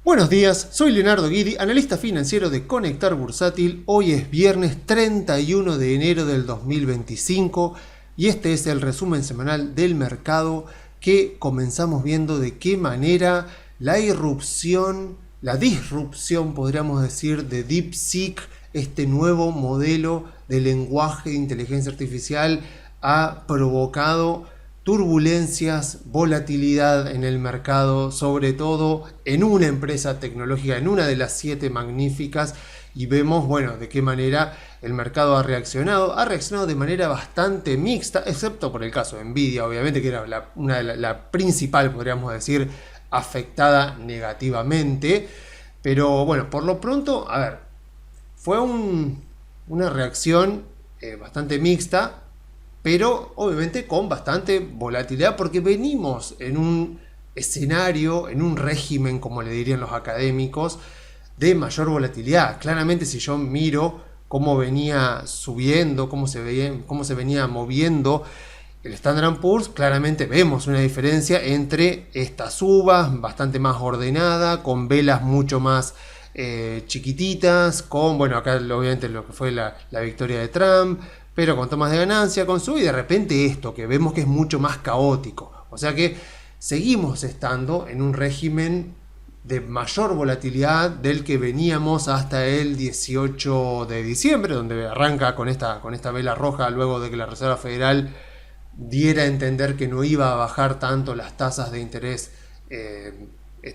Buenos días, soy Leonardo Guidi, analista financiero de Conectar Bursátil. Hoy es viernes 31 de enero del 2025 y este es el resumen semanal del mercado que comenzamos viendo de qué manera la disrupción, podríamos decir, de DeepSeek, este nuevo modelo de lenguaje de inteligencia artificial, ha provocado turbulencias, volatilidad en el mercado, sobre todo en una empresa tecnológica, en una de las 7 magníficas, y vemos, bueno, de qué manera el mercado ha reaccionado de manera bastante mixta, excepto por el caso de Nvidia, obviamente, que era la principal, podríamos decir, afectada negativamente, pero bueno, por lo pronto, a ver, fue una reacción bastante mixta, pero obviamente con bastante volatilidad, porque venimos en un escenario, en un régimen, como le dirían los académicos, de mayor volatilidad. Claramente, si yo miro cómo venía subiendo, cómo se venía moviendo el Standard & Poor's, claramente vemos una diferencia entre esta suba bastante más ordenada, con velas mucho más chiquititas, con, bueno, acá obviamente lo que fue la victoria de Trump, pero con tomas de ganancia, con sub, y de repente esto, que vemos que es mucho más caótico. O sea que seguimos estando en un régimen de mayor volatilidad del que veníamos hasta el 18 de diciembre, donde arranca con esta vela roja, luego de que la Reserva Federal diera a entender que no iba a bajar tanto las tasas de interés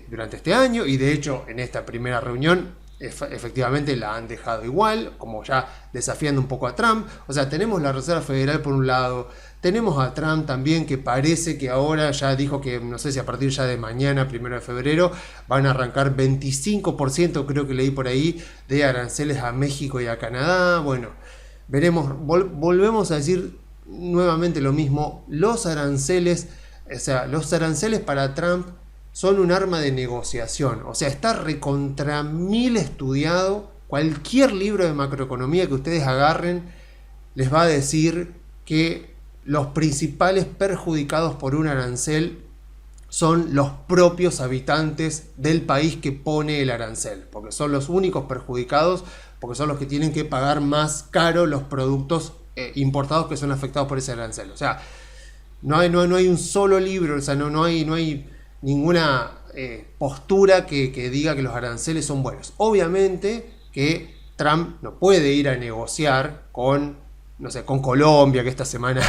durante este año, y de hecho en esta primera reunión efectivamente la han dejado igual, como ya desafiando un poco a Trump. O sea, tenemos la Reserva Federal por un lado, tenemos a Trump también, que parece que ahora ya dijo que, no sé si a partir ya de mañana, 1 de febrero, van a arrancar 25%, creo que leí por ahí, de aranceles a México y a Canadá. Bueno, veremos, volvemos a decir nuevamente lo mismo, los aranceles para Trump son un arma de negociación. O sea, está recontra mil estudiado. Cualquier libro de macroeconomía que ustedes agarren les va a decir que los principales perjudicados por un arancel son los propios habitantes del país que pone el arancel, porque son los únicos perjudicados, porque son los que tienen que pagar más caro los productos importados que son afectados por ese arancel. O sea, no hay un solo libro, o sea, no hay ninguna postura que diga que los aranceles son buenos. Obviamente que Trump no puede ir a negociar con, no sé, con Colombia, que esta semana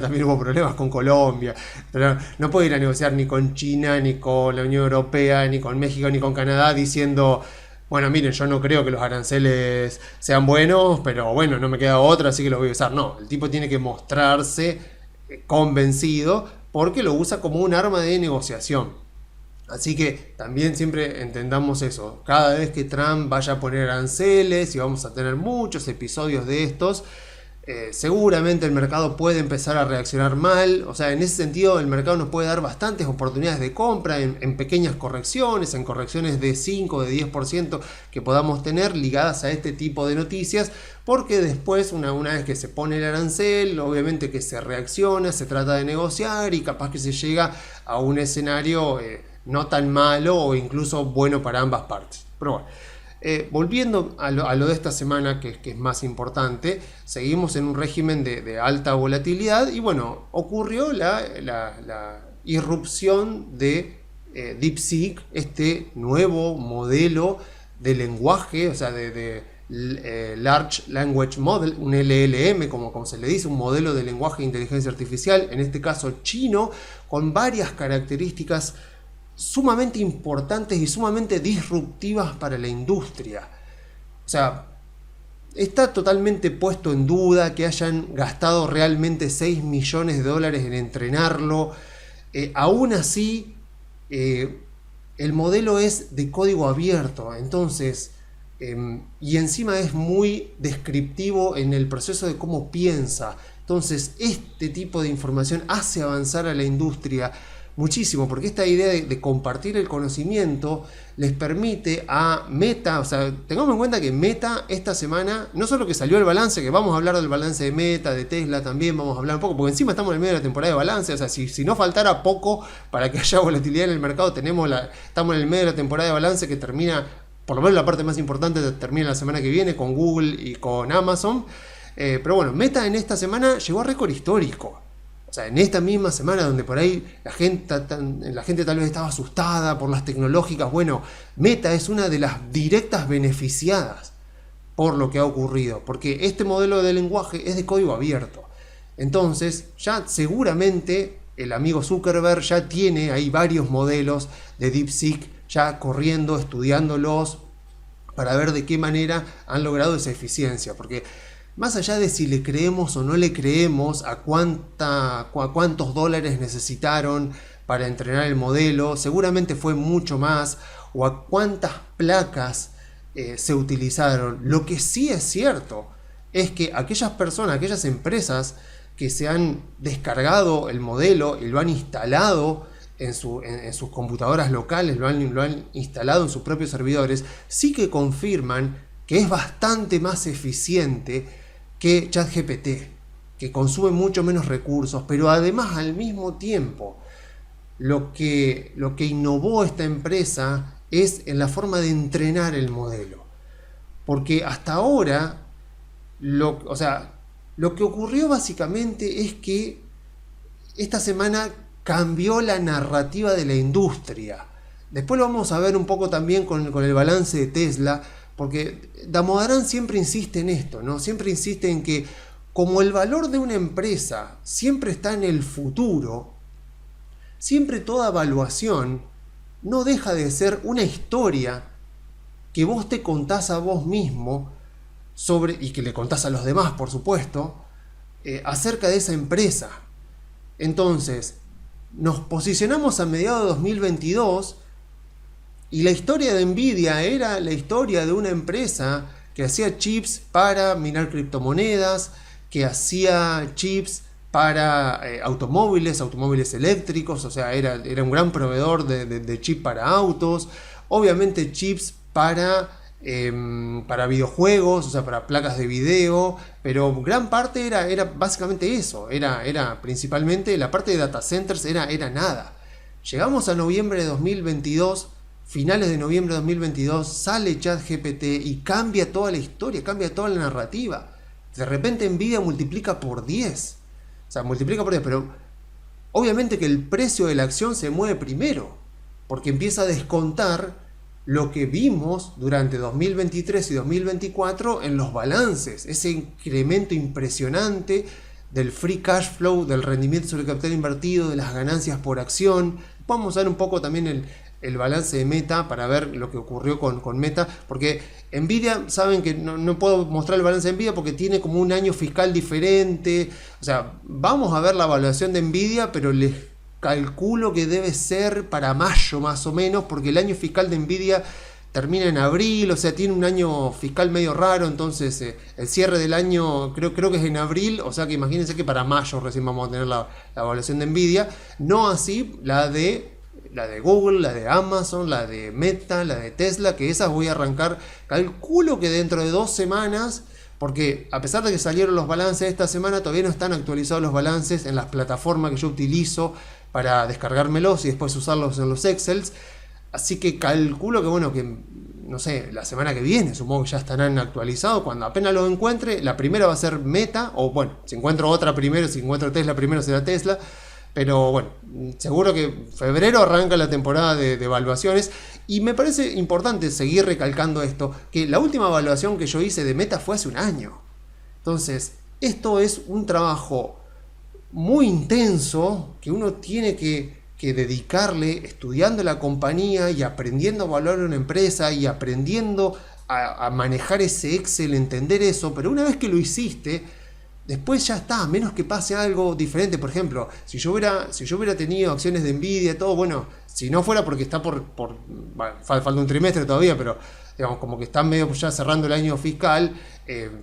también hubo problemas con Colombia, pero no puede ir a negociar ni con China, ni con la Unión Europea, ni con México, ni con Canadá, diciendo, bueno, miren, yo no creo que los aranceles sean buenos, pero bueno, no me queda otra, así que los voy a usar. No, el tipo tiene que mostrarse convencido, porque lo usa como un arma de negociación. Así que también siempre entendamos eso. Cada vez que Trump vaya a poner aranceles, y vamos a tener muchos episodios de estos, seguramente el mercado puede empezar a reaccionar mal. O sea, en ese sentido el mercado nos puede dar bastantes oportunidades de compra en pequeñas correcciones, en correcciones de 5, de 10% que podamos tener ligadas a este tipo de noticias, porque después, una vez que se pone el arancel, obviamente que se reacciona, se trata de negociar y capaz que se llega a un escenario no tan malo o incluso bueno para ambas partes. Pero bueno, volviendo a lo de esta semana, que es más importante, seguimos en un régimen de alta volatilidad y bueno, ocurrió la irrupción de DeepSeek, este nuevo modelo de lenguaje, o sea, de Large Language Model, un LLM, como se le dice, un modelo de lenguaje de inteligencia artificial, en este caso chino, con varias características sumamente importantes y sumamente disruptivas para la industria. O sea, está totalmente puesto en duda que hayan gastado realmente $6 millones en entrenarlo. Aún así, el modelo es de código abierto, entonces, y encima es muy descriptivo en el proceso de cómo piensa. Entonces, este tipo de información hace avanzar a la industria muchísimo, porque esta idea de compartir el conocimiento les permite a Meta, o sea, tengamos en cuenta que Meta esta semana, no solo que salió el balance, que vamos a hablar del balance de Meta, de Tesla también, vamos a hablar un poco, porque encima estamos en el medio de la temporada de balance, o sea, si no faltara poco para que haya volatilidad en el mercado, estamos en el medio de la temporada de balance que termina, por lo menos la parte más importante termina la semana que viene con Google y con Amazon. Pero bueno, Meta en esta semana llegó a récord histórico. O sea, en esta misma semana donde por ahí la gente tal vez estaba asustada por las tecnológicas, bueno, Meta es una de las directas beneficiadas por lo que ha ocurrido, porque este modelo de lenguaje es de código abierto. Entonces, ya seguramente el amigo Zuckerberg ya tiene ahí varios modelos de DeepSeek ya corriendo, estudiándolos para ver de qué manera han logrado esa eficiencia, porque más allá de si le creemos o no le creemos a cuántos dólares necesitaron para entrenar el modelo, seguramente fue mucho más, o a cuántas placas se utilizaron. Lo que sí es cierto es que aquellas personas, aquellas empresas que se han descargado el modelo y lo han instalado en sus computadoras locales, lo han instalado en sus propios servidores, sí que confirman que es bastante más eficiente que ChatGPT, que consume mucho menos recursos, pero además al mismo tiempo lo que innovó esta empresa es en la forma de entrenar el modelo. Porque hasta ahora, lo que ocurrió básicamente es que esta semana cambió la narrativa de la industria. Después lo vamos a ver un poco también con el balance de Tesla, porque Damodaran siempre insiste en esto, ¿no? Siempre insiste en que como el valor de una empresa siempre está en el futuro, siempre toda evaluación no deja de ser una historia que vos te contás a vos mismo y que le contás a los demás, por supuesto, acerca de esa empresa. Entonces, nos posicionamos a mediados de 2022 y la historia de Nvidia era la historia de una empresa que hacía chips para minar criptomonedas, que hacía chips para automóviles eléctricos, o sea, era un gran proveedor de chips para autos, obviamente chips para videojuegos, o sea, para placas de video, pero gran parte era básicamente eso, era principalmente la parte de data centers, era nada. Llegamos a noviembre de 2022, finales de noviembre de 2022, sale ChatGPT y cambia toda la historia, cambia toda la narrativa. De repente Nvidia multiplica por 10, o sea, multiplica por 10, pero obviamente que el precio de la acción se mueve primero, porque empieza a descontar lo que vimos durante 2023 y 2024 en los balances, ese incremento impresionante del free cash flow, del rendimiento sobre el capital invertido, de las ganancias por acción. Vamos a ver un poco también el balance de Meta para ver lo que ocurrió con Meta, porque Nvidia, saben que no puedo mostrar el balance de Nvidia porque tiene como un año fiscal diferente, o sea, vamos a ver la evaluación de Nvidia, pero les calculo que debe ser para mayo más o menos, porque el año fiscal de Nvidia termina en abril, o sea, tiene un año fiscal medio raro, entonces el cierre del año creo que es en abril, o sea que imagínense que para mayo recién vamos a tener la evaluación de Nvidia, no así la de Google, la de Amazon, la de Meta, la de Tesla, que esas voy a arrancar, calculo que dentro de 2 semanas, porque a pesar de que salieron los balances esta semana, todavía no están actualizados los balances en las plataformas que yo utilizo para descargármelos y después usarlos en los Excels. Así que calculo que, bueno, que no sé, la semana que viene supongo que ya estarán actualizados. Cuando apenas los encuentre, la primera va a ser Meta, o bueno, si encuentro otra primero, si encuentro Tesla primero será Tesla. Pero bueno, seguro que febrero arranca la temporada de evaluaciones. Y me parece importante seguir recalcando esto, que la última evaluación que yo hice de Meta fue hace un año. Entonces, esto es un trabajo muy intenso que uno tiene que dedicarle estudiando la compañía y aprendiendo a valorar una empresa y aprendiendo a manejar ese Excel, entender eso. Pero una vez que lo hiciste, después ya está, a menos que pase algo diferente. Por ejemplo, si yo hubiera tenido acciones de Nvidia, todo, bueno, si no fuera porque está bueno, falta un trimestre todavía, pero digamos, como que están medio ya cerrando el año fiscal,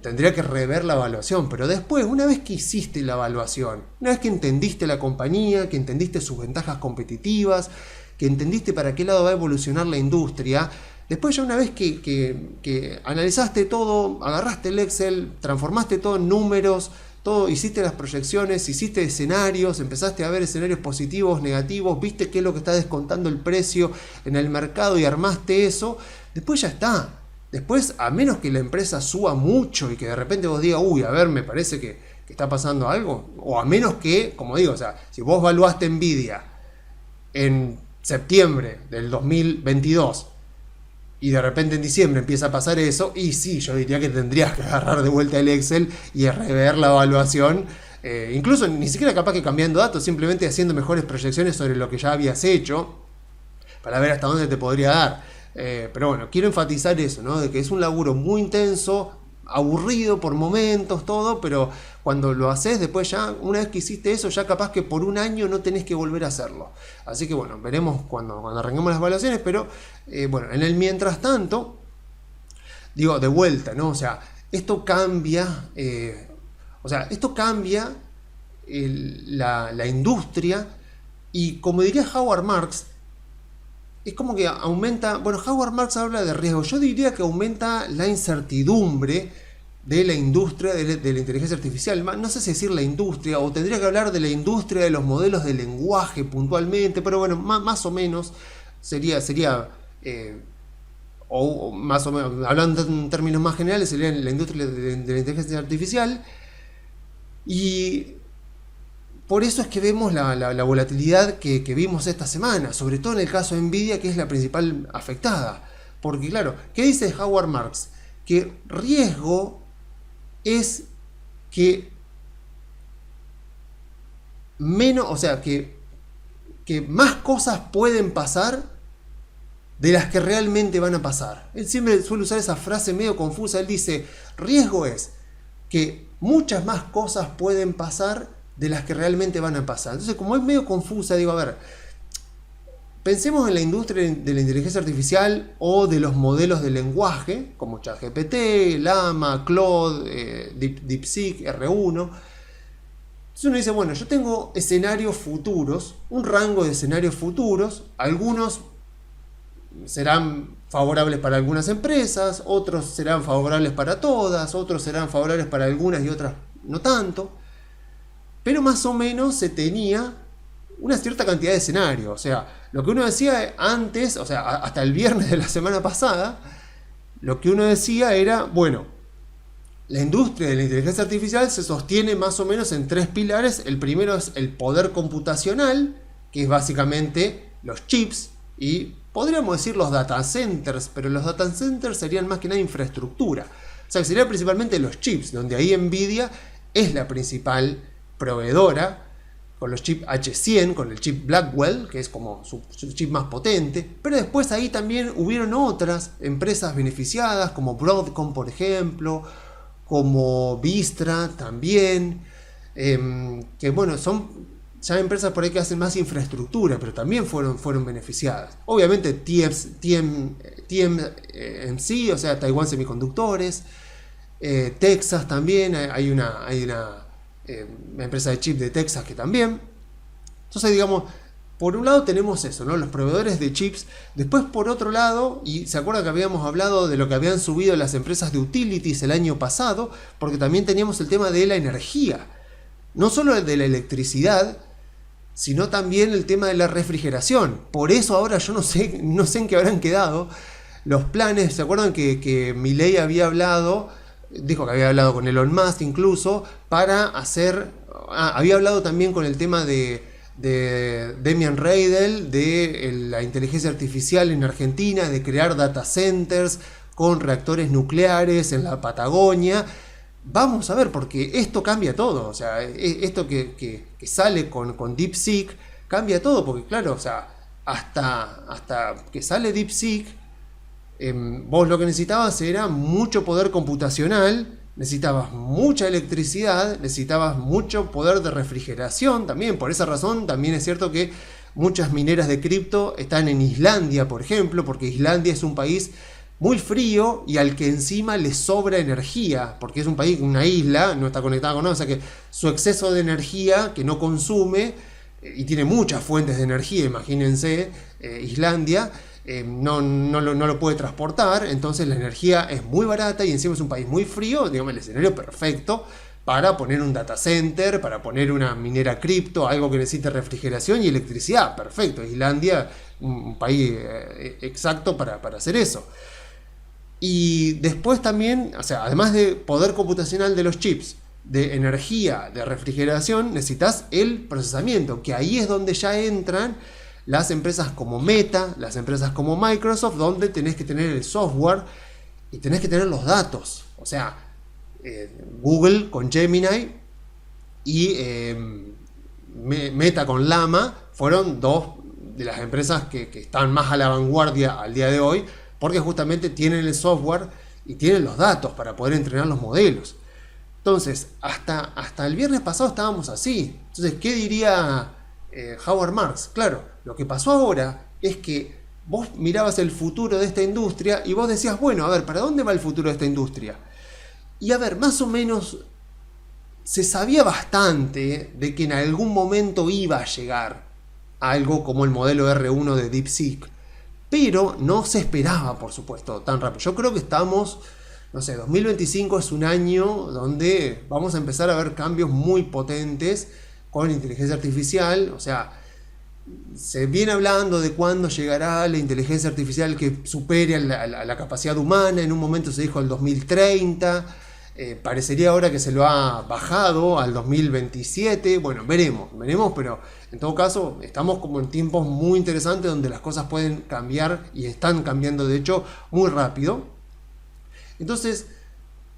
tendría que rever la evaluación. Pero después, una vez que hiciste la evaluación, una vez que entendiste la compañía, que entendiste sus ventajas competitivas, que entendiste para qué lado va a evolucionar la industria, después ya una vez que analizaste todo, agarraste el Excel, transformaste todo en números, todo, hiciste las proyecciones, hiciste escenarios, empezaste a ver escenarios positivos, negativos, viste qué es lo que está descontando el precio en el mercado y armaste eso, después ya está. Después, a menos que la empresa suba mucho y que de repente vos digas, uy, a ver, me parece que está pasando algo, o a menos que, como digo, o sea, si vos valuaste Nvidia en septiembre del 2022 y de repente en diciembre empieza a pasar eso, y sí, yo diría que tendrías que agarrar de vuelta el Excel y rever la evaluación, incluso ni siquiera capaz que cambiando datos, simplemente haciendo mejores proyecciones sobre lo que ya habías hecho para ver hasta dónde te podría dar. Pero bueno, quiero enfatizar eso, ¿no? De que es un laburo muy intenso, aburrido por momentos, todo, pero cuando lo haces después ya, una vez que hiciste eso, ya capaz que por un año no tenés que volver a hacerlo. Así que bueno, veremos cuando arranquemos las evaluaciones, pero bueno, en el mientras tanto, digo, de vuelta, ¿no? O sea, esto cambia, la industria, y como diría Howard Marks, es como que aumenta, bueno, Howard Marks habla de riesgo, yo diría que aumenta la incertidumbre de la industria de la inteligencia artificial. No sé si decir la industria, o tendría que hablar de la industria de los modelos de lenguaje puntualmente, pero bueno, más o menos sería o más o menos, hablando en términos más generales, sería la industria de la inteligencia artificial. Y por eso es que vemos la volatilidad que vimos esta semana, sobre todo en el caso de Nvidia, que es la principal afectada. Porque claro, ¿qué dice Howard Marks? Que riesgo es que menos, o sea, que más cosas pueden pasar de las que realmente van a pasar. Él siempre suele usar esa frase medio confusa. Él dice, riesgo es que muchas más cosas pueden pasar de las que realmente van a pasar. Entonces, como es medio confusa, digo, a ver, pensemos en la industria de la inteligencia artificial o de los modelos de lenguaje, como ChatGPT, Llama, Claude, DeepSeek, R1. Entonces uno dice, bueno, yo tengo escenarios futuros, un rango de escenarios futuros, algunos serán favorables para algunas empresas, otros serán favorables para todas, otros serán favorables para algunas y otras no tanto. Pero más o menos se tenía una cierta cantidad de escenarios. O sea, lo que uno decía antes, o sea, hasta el viernes de la semana pasada, lo que uno decía era, bueno, la industria de la inteligencia artificial se sostiene más o menos en tres pilares. El primero es el poder computacional, que es básicamente los chips, y podríamos decir los data centers, pero los data centers serían más que nada infraestructura. O sea, que serían principalmente los chips, donde ahí Nvidia es la principal proveedora, con los chips H100, con el chip Blackwell, que es como su chip más potente, pero después ahí también hubieron otras empresas beneficiadas, como Broadcom, por ejemplo, como Vistra también, que bueno, son ya empresas por ahí que hacen más infraestructura, pero también fueron beneficiadas. Obviamente TSMC, o sea, Taiwan Semiconductores, Texas también, hay una empresa de chip de Texas que también. Entonces, digamos, por un lado tenemos eso, ¿no? Los proveedores de chips. Después, por otro lado, y se acuerdan que habíamos hablado de lo que habían subido las empresas de utilities el año pasado, porque también teníamos el tema de la energía. No solo de la electricidad, sino también el tema de la refrigeración. Por eso ahora yo no sé en qué habrán quedado los planes. ¿Se acuerdan que Milei había hablado? Dijo que había hablado con Elon Musk incluso para hacer... había hablado también con el tema de Damian Reidel, de la inteligencia artificial en Argentina, de crear data centers con reactores nucleares en la Patagonia. Vamos a ver, porque esto cambia todo. O sea, esto que sale con DeepSeek cambia todo, porque claro, o sea, hasta que sale DeepSeek, vos lo que necesitabas era mucho poder computacional, necesitabas mucha electricidad, necesitabas mucho poder de refrigeración también. Por esa razón también es cierto que muchas mineras de cripto están en Islandia, por ejemplo, porque Islandia es un país muy frío y al que encima le sobra energía, porque es un país, una isla, no está conectada con nada, o sea que su exceso de energía que no consume, y tiene muchas fuentes de energía, imagínense, Islandia, no lo puede transportar, entonces la energía es muy barata y encima es un país muy frío, digamos el escenario perfecto para poner un data center, para poner una minera cripto, algo que necesite refrigeración y electricidad, perfecto, Islandia, un país exacto para hacer eso. Y después también, o sea, además de poder computacional de los chips, de energía, de refrigeración, necesitas el procesamiento, que ahí es donde ya entran las empresas como Meta, las empresas como Microsoft, donde tenés que tener el software y tenés que tener los datos. O sea, Google con Gemini y Meta con Llama fueron dos de las empresas que están más a la vanguardia al día de hoy, porque justamente tienen el software y tienen los datos para poder entrenar los modelos. Entonces, hasta el viernes pasado estábamos así. Entonces, ¿qué diría Howard Marks? Claro, lo que pasó ahora es que vos mirabas el futuro de esta industria y vos decías, bueno, a ver, ¿para dónde va el futuro de esta industria? Y a ver, más o menos se sabía bastante de que en algún momento iba a llegar algo como el modelo R1 de DeepSeek, pero no se esperaba, por supuesto, tan rápido. Yo creo que estamos, no sé, 2025 es un año donde vamos a empezar a ver cambios muy potentes con inteligencia artificial. O sea, se viene hablando de cuándo llegará la inteligencia artificial que supere a la capacidad humana. En un momento se dijo el 2030. Parecería ahora que se lo ha bajado al 2027. Bueno, veremos, pero en todo caso estamos como en tiempos muy interesantes donde las cosas pueden cambiar y están cambiando de hecho muy rápido. Entonces,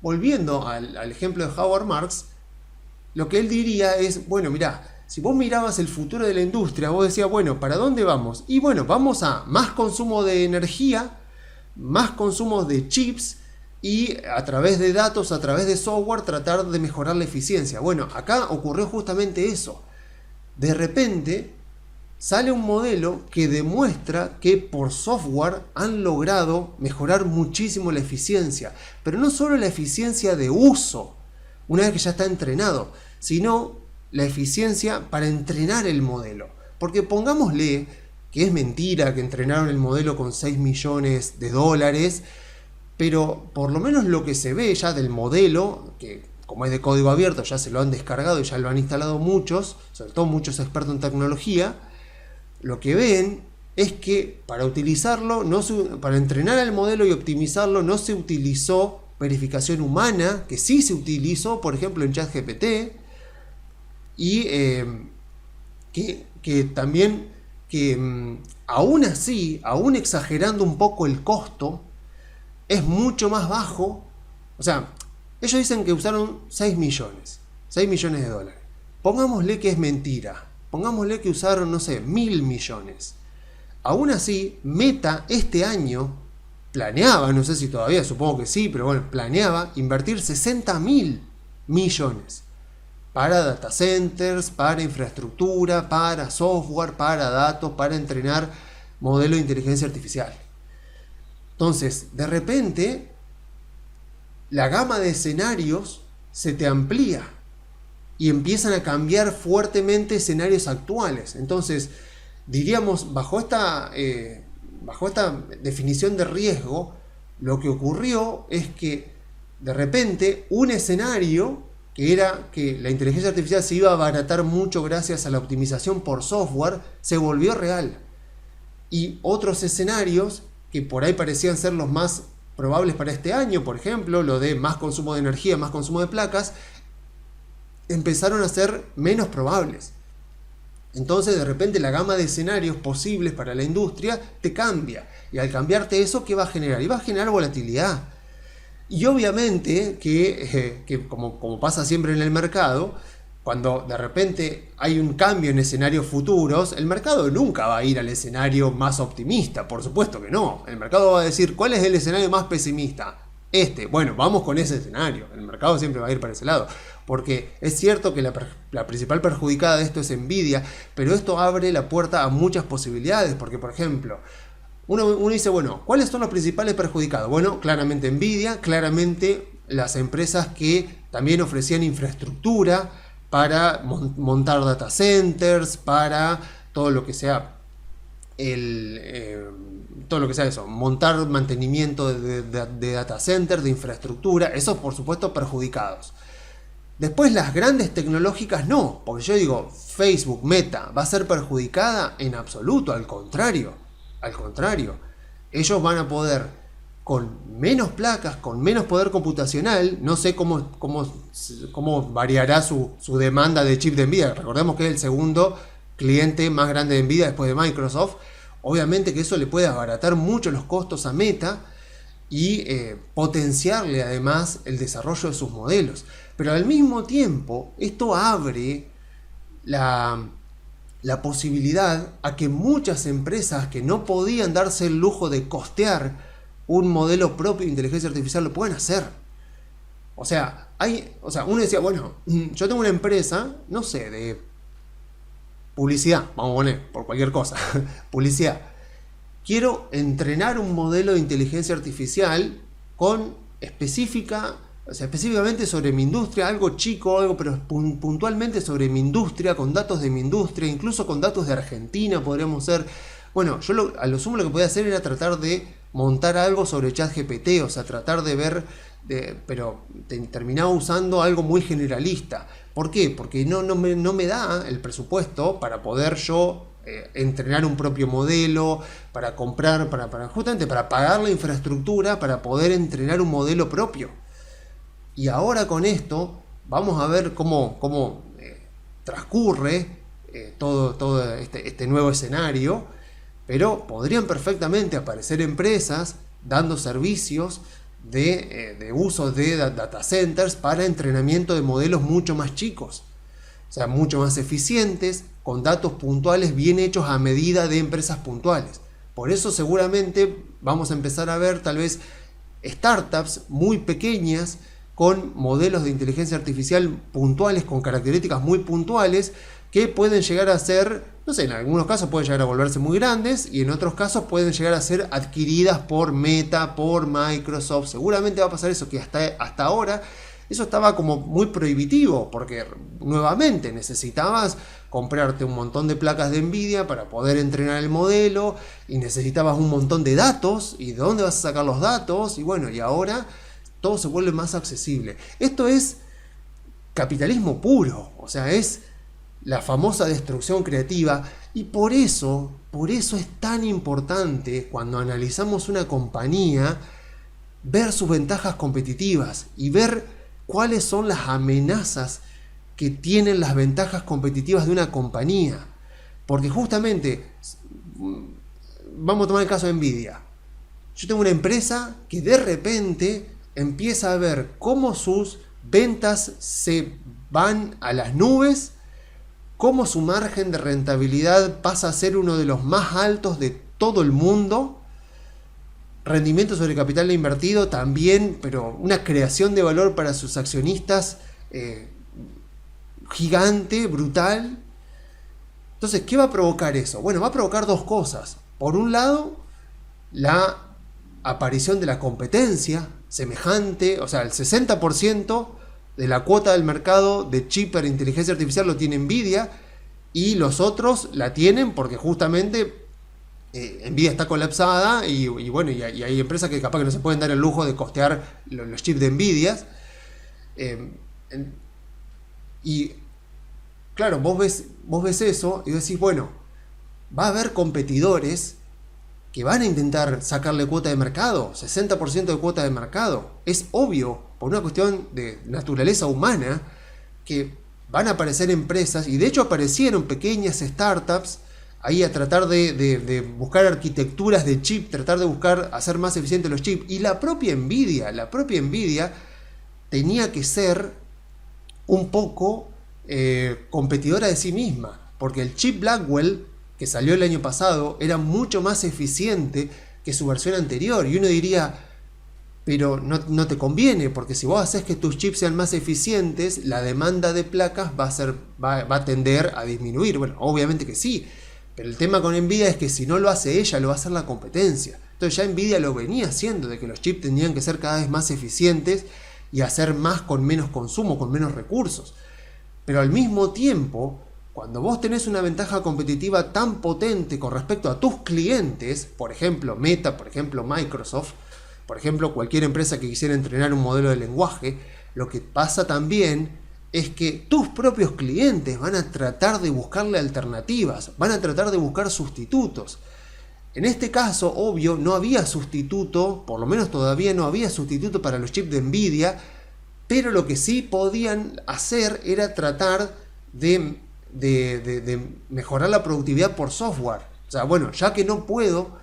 volviendo al ejemplo de Howard Marks, lo que él diría es, bueno, mirá, si vos mirabas el futuro de la industria, vos decías, bueno, ¿para dónde vamos? Y bueno, vamos a más consumo de energía, más consumo de chips, y a través de datos, a través de software, tratar de mejorar la eficiencia. Bueno, acá ocurrió justamente eso. De repente sale un modelo que demuestra que por software han logrado mejorar muchísimo la eficiencia. Pero no solo la eficiencia de uso, una vez que ya está entrenado, sino la eficiencia para entrenar el modelo. Porque pongámosle que es mentira que entrenaron el modelo con 6 millones de dólares, pero por lo menos lo que se ve ya del modelo, que como es de código abierto ya se lo han descargado y ya lo han instalado muchos, sobre todo muchos expertos en tecnología, lo que ven es que para utilizarlo, para entrenar el modelo y optimizarlo, no se utilizó verificación humana, que sí se utilizó, por ejemplo, en ChatGPT, y que también, aún así, aún exagerando un poco el costo, es mucho más bajo. O sea, ellos dicen que usaron 6 millones de dólares. Pongámosle que es mentira. Pongámosle que usaron, no sé, 1.000 millones. Aún así, Meta este año planeaba, no sé si todavía, supongo que sí, pero bueno, planeaba invertir 60.000 millones para data centers, para infraestructura, para software, para datos, para entrenar modelos de inteligencia artificial. Entonces, de repente, la gama de escenarios se te amplía y empiezan a cambiar fuertemente escenarios actuales. Entonces, diríamos, bajo esta definición de riesgo, lo que ocurrió es que, de repente, un escenario que era que la inteligencia artificial se iba a abaratar mucho gracias a la optimización por software, se volvió real. Y otros escenarios que por ahí parecían ser los más probables para este año, por ejemplo, lo de más consumo de energía, más consumo de placas, empezaron a ser menos probables. Entonces, de repente, la gama de escenarios posibles para la industria te cambia. Y al cambiarte eso, ¿qué va a generar? Y va a generar volatilidad. Y obviamente que como pasa siempre en el mercado, cuando de repente hay un cambio en escenarios futuros, el mercado nunca va a ir al escenario más optimista, por supuesto que no. El mercado va a decir, ¿cuál es el escenario más pesimista? Bueno, vamos con ese escenario. El mercado siempre va a ir para ese lado. Porque es cierto que la principal perjudicada de esto es Nvidia, pero esto abre la puerta a muchas posibilidades. Porque, por ejemplo, Uno dice, bueno, ¿cuáles son los principales perjudicados? Bueno, claramente Nvidia, claramente las empresas que también ofrecían infraestructura para montar data centers, para todo lo que sea todo lo que sea eso, montar mantenimiento de data centers, de infraestructura, esos por supuesto perjudicados. Después las grandes tecnológicas no, porque yo digo, Facebook, Meta, ¿va a ser perjudicada? En absoluto, al contrario. Ellos van a poder, con menos placas, con menos poder computacional, no sé cómo variará su demanda de chip de Nvidia. Recordemos que es el segundo cliente más grande de Nvidia después de Microsoft. Obviamente que eso le puede abaratar mucho los costos a Meta y potenciarle además el desarrollo de sus modelos. Pero al mismo tiempo, esto abre la posibilidad a que muchas empresas que no podían darse el lujo de costear un modelo propio de inteligencia artificial lo pueden hacer. O sea, uno decía, bueno, yo tengo una empresa, no sé, de publicidad, vamos a poner, por cualquier cosa, publicidad. Quiero entrenar un modelo de inteligencia artificial específicamente sobre mi industria, algo chico, pero puntualmente sobre mi industria, con datos de mi industria, incluso con datos de Argentina podríamos ser. Bueno, yo a lo sumo lo que podía hacer era tratar de montar algo sobre ChatGPT, o sea, tratar de ver, pero terminaba usando algo muy generalista. ¿Por qué? Porque no me da el presupuesto para poder yo entrenar un propio modelo, para comprar, justamente para pagar la infraestructura, para poder entrenar un modelo propio. Y ahora con esto vamos a ver cómo transcurre todo este nuevo escenario, pero podrían perfectamente aparecer empresas dando servicios de uso de data centers para entrenamiento de modelos mucho más chicos, o sea, mucho más eficientes, con datos puntuales bien hechos a medida de empresas puntuales. Por eso seguramente vamos a empezar a ver tal vez startups muy pequeñas con modelos de inteligencia artificial puntuales, con características muy puntuales, que pueden llegar a ser, no sé, en algunos casos pueden llegar a volverse muy grandes y en otros casos pueden llegar a ser adquiridas por Meta, por Microsoft. Seguramente va a pasar eso, que hasta ahora eso estaba como muy prohibitivo, porque nuevamente necesitabas comprarte un montón de placas de Nvidia para poder entrenar el modelo y necesitabas un montón de datos, y de dónde vas a sacar los datos, y bueno, y ahora todo se vuelve más accesible. Esto es capitalismo puro, o sea, es la famosa destrucción creativa, y por eso es tan importante cuando analizamos una compañía ver sus ventajas competitivas y ver cuáles son las amenazas que tienen las ventajas competitivas de una compañía. Porque justamente, vamos a tomar el caso de Nvidia. Yo tengo una empresa que de repente empieza a ver cómo sus ventas se van a las nubes, cómo su margen de rentabilidad pasa a ser uno de los más altos de todo el mundo, rendimiento sobre capital invertido también, pero una creación de valor para sus accionistas gigante, brutal. Entonces, ¿qué va a provocar eso? Bueno, va a provocar dos cosas. Por un lado, la aparición de la competencia semejante, o sea, el 60% de la cuota del mercado de chip para inteligencia artificial lo tiene Nvidia, y los otros la tienen porque justamente Nvidia está colapsada y bueno, y hay empresas que capaz que no se pueden dar el lujo de costear los chips de Nvidia. Y claro, vos ves eso y decís, bueno, va a haber competidores que van a intentar sacarle cuota de mercado, 60% de cuota de mercado. Es obvio, por una cuestión de naturaleza humana, que van a aparecer empresas, y de hecho aparecieron pequeñas startups ahí a tratar de buscar arquitecturas de chip, tratar de buscar hacer más eficientes los chips. Y la propia Nvidia tenía que ser un poco competidora de sí misma, porque el chip Blackwell que salió el año pasado era mucho más eficiente que su versión anterior, y uno diría, pero no te conviene, porque si vos haces que tus chips sean más eficientes, la demanda de placas va a tender a disminuir. Bueno, obviamente que sí, Pero el tema con Nvidia es que si no lo hace ella, lo va a hacer la competencia. Entonces ya Nvidia lo venía haciendo, de que los chips tenían que ser cada vez más eficientes y hacer más con menos consumo, con menos recursos. Pero al mismo tiempo, cuando vos tenés una ventaja competitiva tan potente con respecto a tus clientes, por ejemplo Meta, por ejemplo Microsoft, por ejemplo cualquier empresa que quisiera entrenar un modelo de lenguaje, lo que pasa también es que tus propios clientes van a tratar de buscarle alternativas, van a tratar de buscar sustitutos. En este caso, obvio, no había sustituto, por lo menos todavía no había sustituto para los chips de Nvidia, pero lo que sí podían hacer era tratar de mejorar la productividad por software. O sea, bueno, ya que no puedo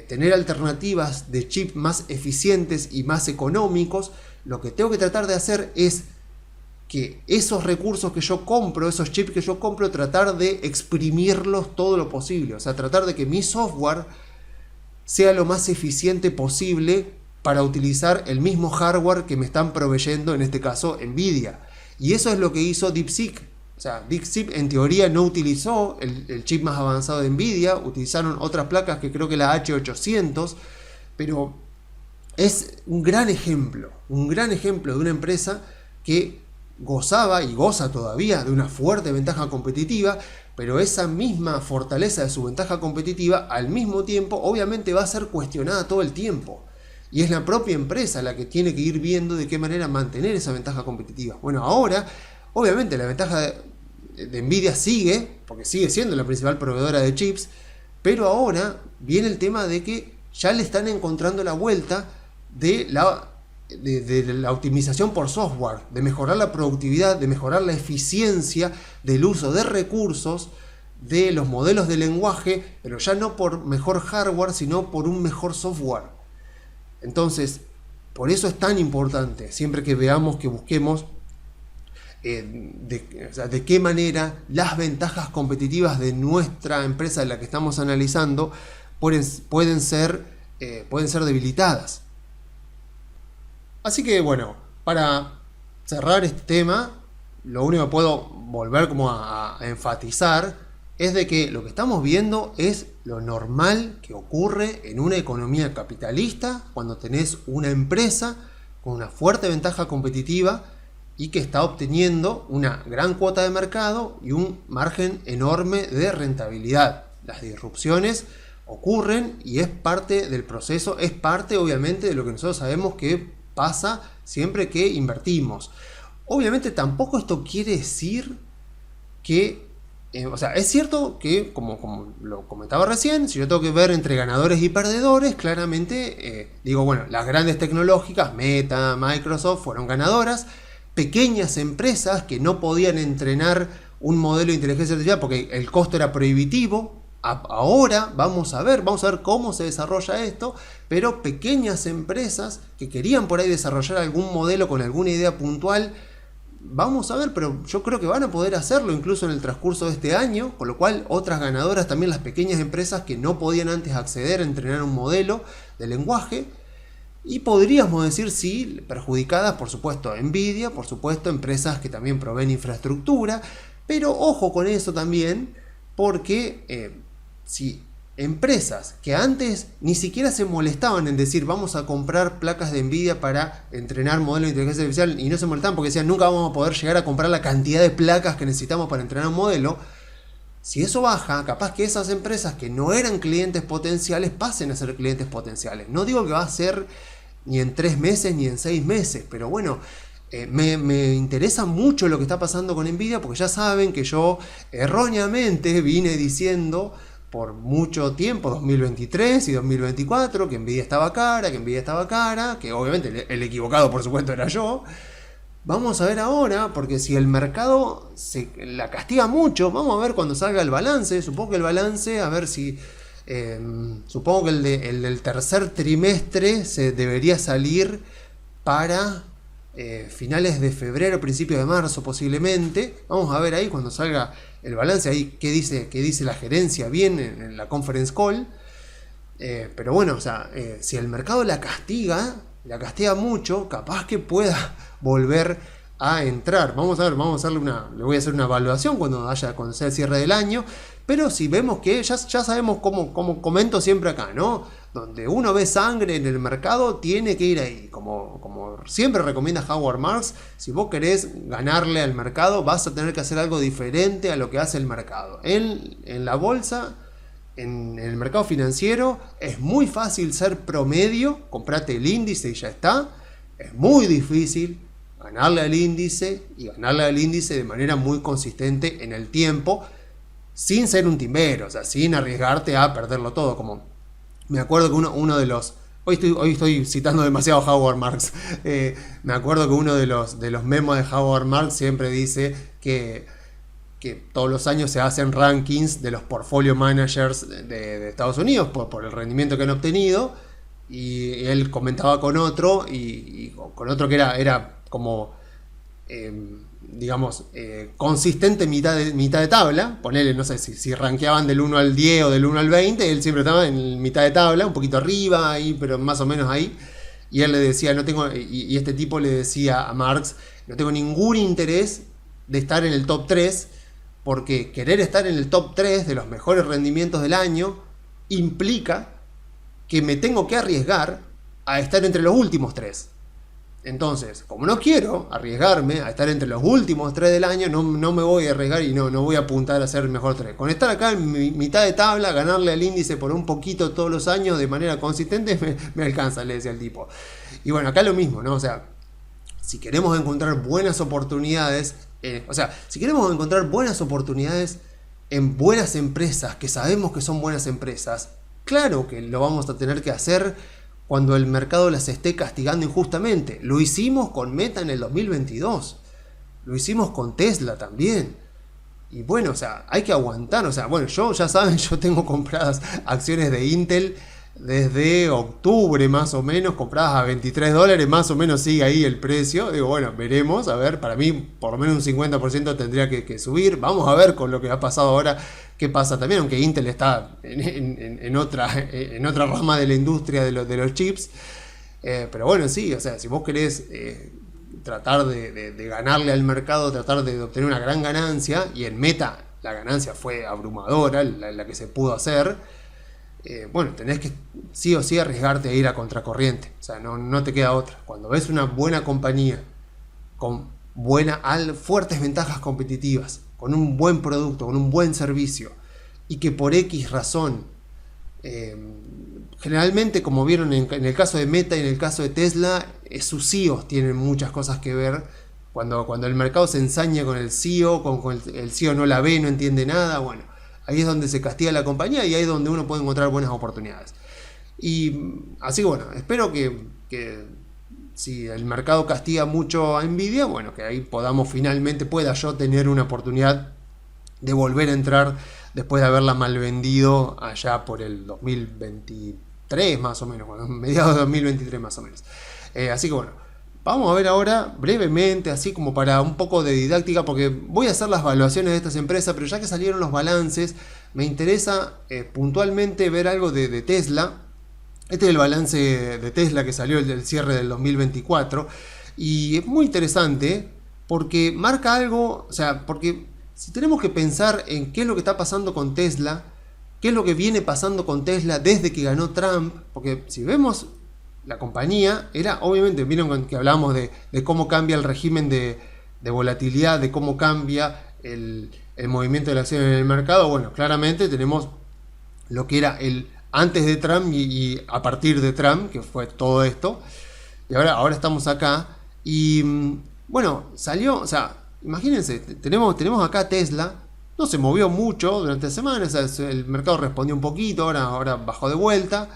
tener alternativas de chips más eficientes y más económicos, lo que tengo que tratar de hacer es que esos recursos que yo compro, esos chips que yo compro, tratar de exprimirlos todo lo posible. O sea, tratar de que mi software sea lo más eficiente posible para utilizar el mismo hardware que me están proveyendo, en este caso Nvidia. Y eso es lo que hizo DeepSeek. O sea, DeepSeek en teoría no utilizó el chip más avanzado de Nvidia, utilizaron otras placas que creo que la H800, pero es un gran ejemplo de una empresa que gozaba y goza todavía de una fuerte ventaja competitiva, pero esa misma fortaleza de su ventaja competitiva al mismo tiempo obviamente va a ser cuestionada todo el tiempo. Y es la propia empresa la que tiene que ir viendo de qué manera mantener esa ventaja competitiva. Bueno, ahora, obviamente la ventaja de Nvidia sigue, porque sigue siendo la principal proveedora de chips, pero ahora viene el tema de que ya le están encontrando la vuelta de la optimización por software, de mejorar la productividad, de mejorar la eficiencia del uso de recursos, de los modelos de lenguaje, pero ya no por mejor hardware, sino por un mejor software. Entonces, por eso es tan importante, siempre que veamos, que busquemos de qué manera las ventajas competitivas de nuestra empresa, de la que estamos analizando, pueden ser debilitadas. Así que bueno, para cerrar este tema, lo único que puedo volver como a enfatizar es de que lo que estamos viendo es lo normal que ocurre en una economía capitalista cuando tenés una empresa con una fuerte ventaja competitiva y que está obteniendo una gran cuota de mercado y un margen enorme de rentabilidad. Las disrupciones ocurren y es parte del proceso, es parte obviamente de lo que nosotros sabemos que pasa siempre que invertimos. Obviamente tampoco esto quiere decir que, o sea, es cierto que, como lo comentaba recién, si yo tengo que ver entre ganadores y perdedores, claramente digo, bueno, las grandes tecnológicas, Meta, Microsoft, fueron ganadoras. Pequeñas empresas que no podían entrenar un modelo de inteligencia artificial porque el costo era prohibitivo. Ahora vamos a ver cómo se desarrolla esto, pero pequeñas empresas que querían por ahí desarrollar algún modelo con alguna idea puntual, vamos a ver, pero yo creo que van a poder hacerlo incluso en el transcurso de este año, con lo cual otras ganadoras también, las pequeñas empresas que no podían antes acceder a entrenar un modelo de lenguaje, y podríamos decir sí, perjudicadas por supuesto Nvidia, por supuesto empresas que también proveen infraestructura, pero ojo con eso también, porque si empresas que antes ni siquiera se molestaban en decir vamos a comprar placas de Nvidia para entrenar modelos de inteligencia artificial, y no se molestaban porque decían nunca vamos a poder llegar a comprar la cantidad de placas que necesitamos para entrenar un modelo, si eso baja, capaz que esas empresas que no eran clientes potenciales pasen a ser clientes potenciales. No digo que va a ser ni en 3 meses ni en 6 meses, pero bueno, me interesa mucho lo que está pasando con Nvidia, porque ya saben que yo erróneamente vine diciendo por mucho tiempo, 2023 y 2024, que Nvidia estaba cara, que obviamente el equivocado por supuesto era yo. Vamos a ver ahora, porque si el mercado la castiga mucho, vamos a ver cuando salga el balance. Supongo que el balance, a ver si... supongo que el del tercer trimestre se debería salir para finales de febrero, principios de marzo posiblemente. Vamos a ver ahí cuando salga el balance, ahí qué dice la gerencia bien en la conference call. Pero bueno, o sea, si el mercado la castiga mucho, capaz que pueda volver a entrar. Vamos a ver, le voy a hacer una evaluación cuando sea el cierre del año, Pero si vemos que ya sabemos como comento siempre acá, ¿no? Donde uno ve sangre en el mercado, tiene que ir ahí. Como siempre recomienda Howard Marks, si vos querés ganarle al mercado, vas a tener que hacer algo diferente a lo que hace el mercado. En la bolsa, en el mercado financiero, es muy fácil ser promedio, comprate el índice y ya está. Es muy difícil ganarle al índice y ganarle al índice de manera muy consistente en el tiempo, sin ser un timbero, o sea, sin arriesgarte a perderlo todo. Como me acuerdo que uno de los... Hoy estoy citando demasiado a Howard Marks. Me acuerdo que uno de los memos de Howard Marks siempre dice que todos los años se hacen rankings de los portfolio managers de Estados Unidos por el rendimiento que han obtenido. Y él comentaba con otro, y con otro que era como... digamos, consistente mitad de tabla. Ponele, no sé, si rankeaban del 1 al 10 o del 1 al 20, él siempre estaba en mitad de tabla, un poquito arriba, ahí, pero más o menos ahí. Y él le decía, y este tipo le decía a Marx, no tengo ningún interés de estar en el top 3, porque querer estar en el top 3 de los mejores rendimientos del año implica que me tengo que arriesgar a estar entre los últimos 3. Entonces, como no quiero arriesgarme a estar entre los últimos 3 del año, no me voy a arriesgar y no voy a apuntar a ser el mejor 3. Con estar acá en mitad de tabla, ganarle al índice por un poquito todos los años de manera consistente, me alcanza, le decía el tipo. Y bueno, acá lo mismo, ¿no? O sea, si queremos encontrar buenas oportunidades, en buenas empresas, que sabemos que son buenas empresas, claro que lo vamos a tener que hacer cuando el mercado las esté castigando injustamente. Lo hicimos con Meta en el 2022. Lo hicimos con Tesla también. Y bueno, o sea, hay que aguantar. O sea, bueno, ya saben, yo tengo compradas acciones de Intel desde octubre más o menos, compradas a $23, más o menos sigue ahí el precio. Digo, bueno, veremos, a ver, para mí por lo menos un 50% tendría que subir. Vamos a ver con lo que ha pasado ahora, qué pasa también, aunque Intel está en otra rama de la industria de los chips. Pero bueno, sí, o sea, si vos querés tratar de ganarle al mercado, tratar de obtener una gran ganancia, y en Meta la ganancia fue abrumadora, la que se pudo hacer, bueno, tenés que sí o sí arriesgarte a ir a contracorriente. O sea, no te queda otra. Cuando ves una buena compañía con fuertes ventajas competitivas, con un buen producto, con un buen servicio, y que por X razón, generalmente, como vieron en el caso de Meta y en el caso de Tesla, sus CEOs tienen muchas cosas que ver. Cuando el mercado se ensaña con el CEO, con el CEO no la ve, no entiende nada, bueno, ahí es donde se castiga la compañía y ahí es donde uno puede encontrar buenas oportunidades. Y así que bueno, espero que si el mercado castiga mucho a Nvidia, bueno, que ahí pueda yo tener una oportunidad de volver a entrar después de haberla mal vendido allá por el 2023 más o menos, bueno, mediados de 2023 más o menos. Así que bueno, vamos a ver ahora brevemente, así como para un poco de didáctica, porque voy a hacer las evaluaciones de estas empresas, pero ya que salieron los balances, me interesa puntualmente ver algo de Tesla. Este es el balance de Tesla que salió el cierre del 2024, y es muy interesante porque marca algo, o sea, porque si tenemos que pensar en qué es lo que está pasando con Tesla, qué es lo que viene pasando con Tesla desde que ganó Trump, porque si vemos la compañía, obviamente, vieron que hablamos de cómo cambia el régimen de volatilidad, de cómo cambia el movimiento de la acción en el mercado. Bueno, claramente tenemos lo que era el antes de Trump y a partir de Trump, que fue todo esto, y ahora estamos acá, y bueno, salió, o sea, imagínense, tenemos acá Tesla, no se movió mucho durante la semana, o sea, el mercado respondió un poquito, ahora bajó de vuelta.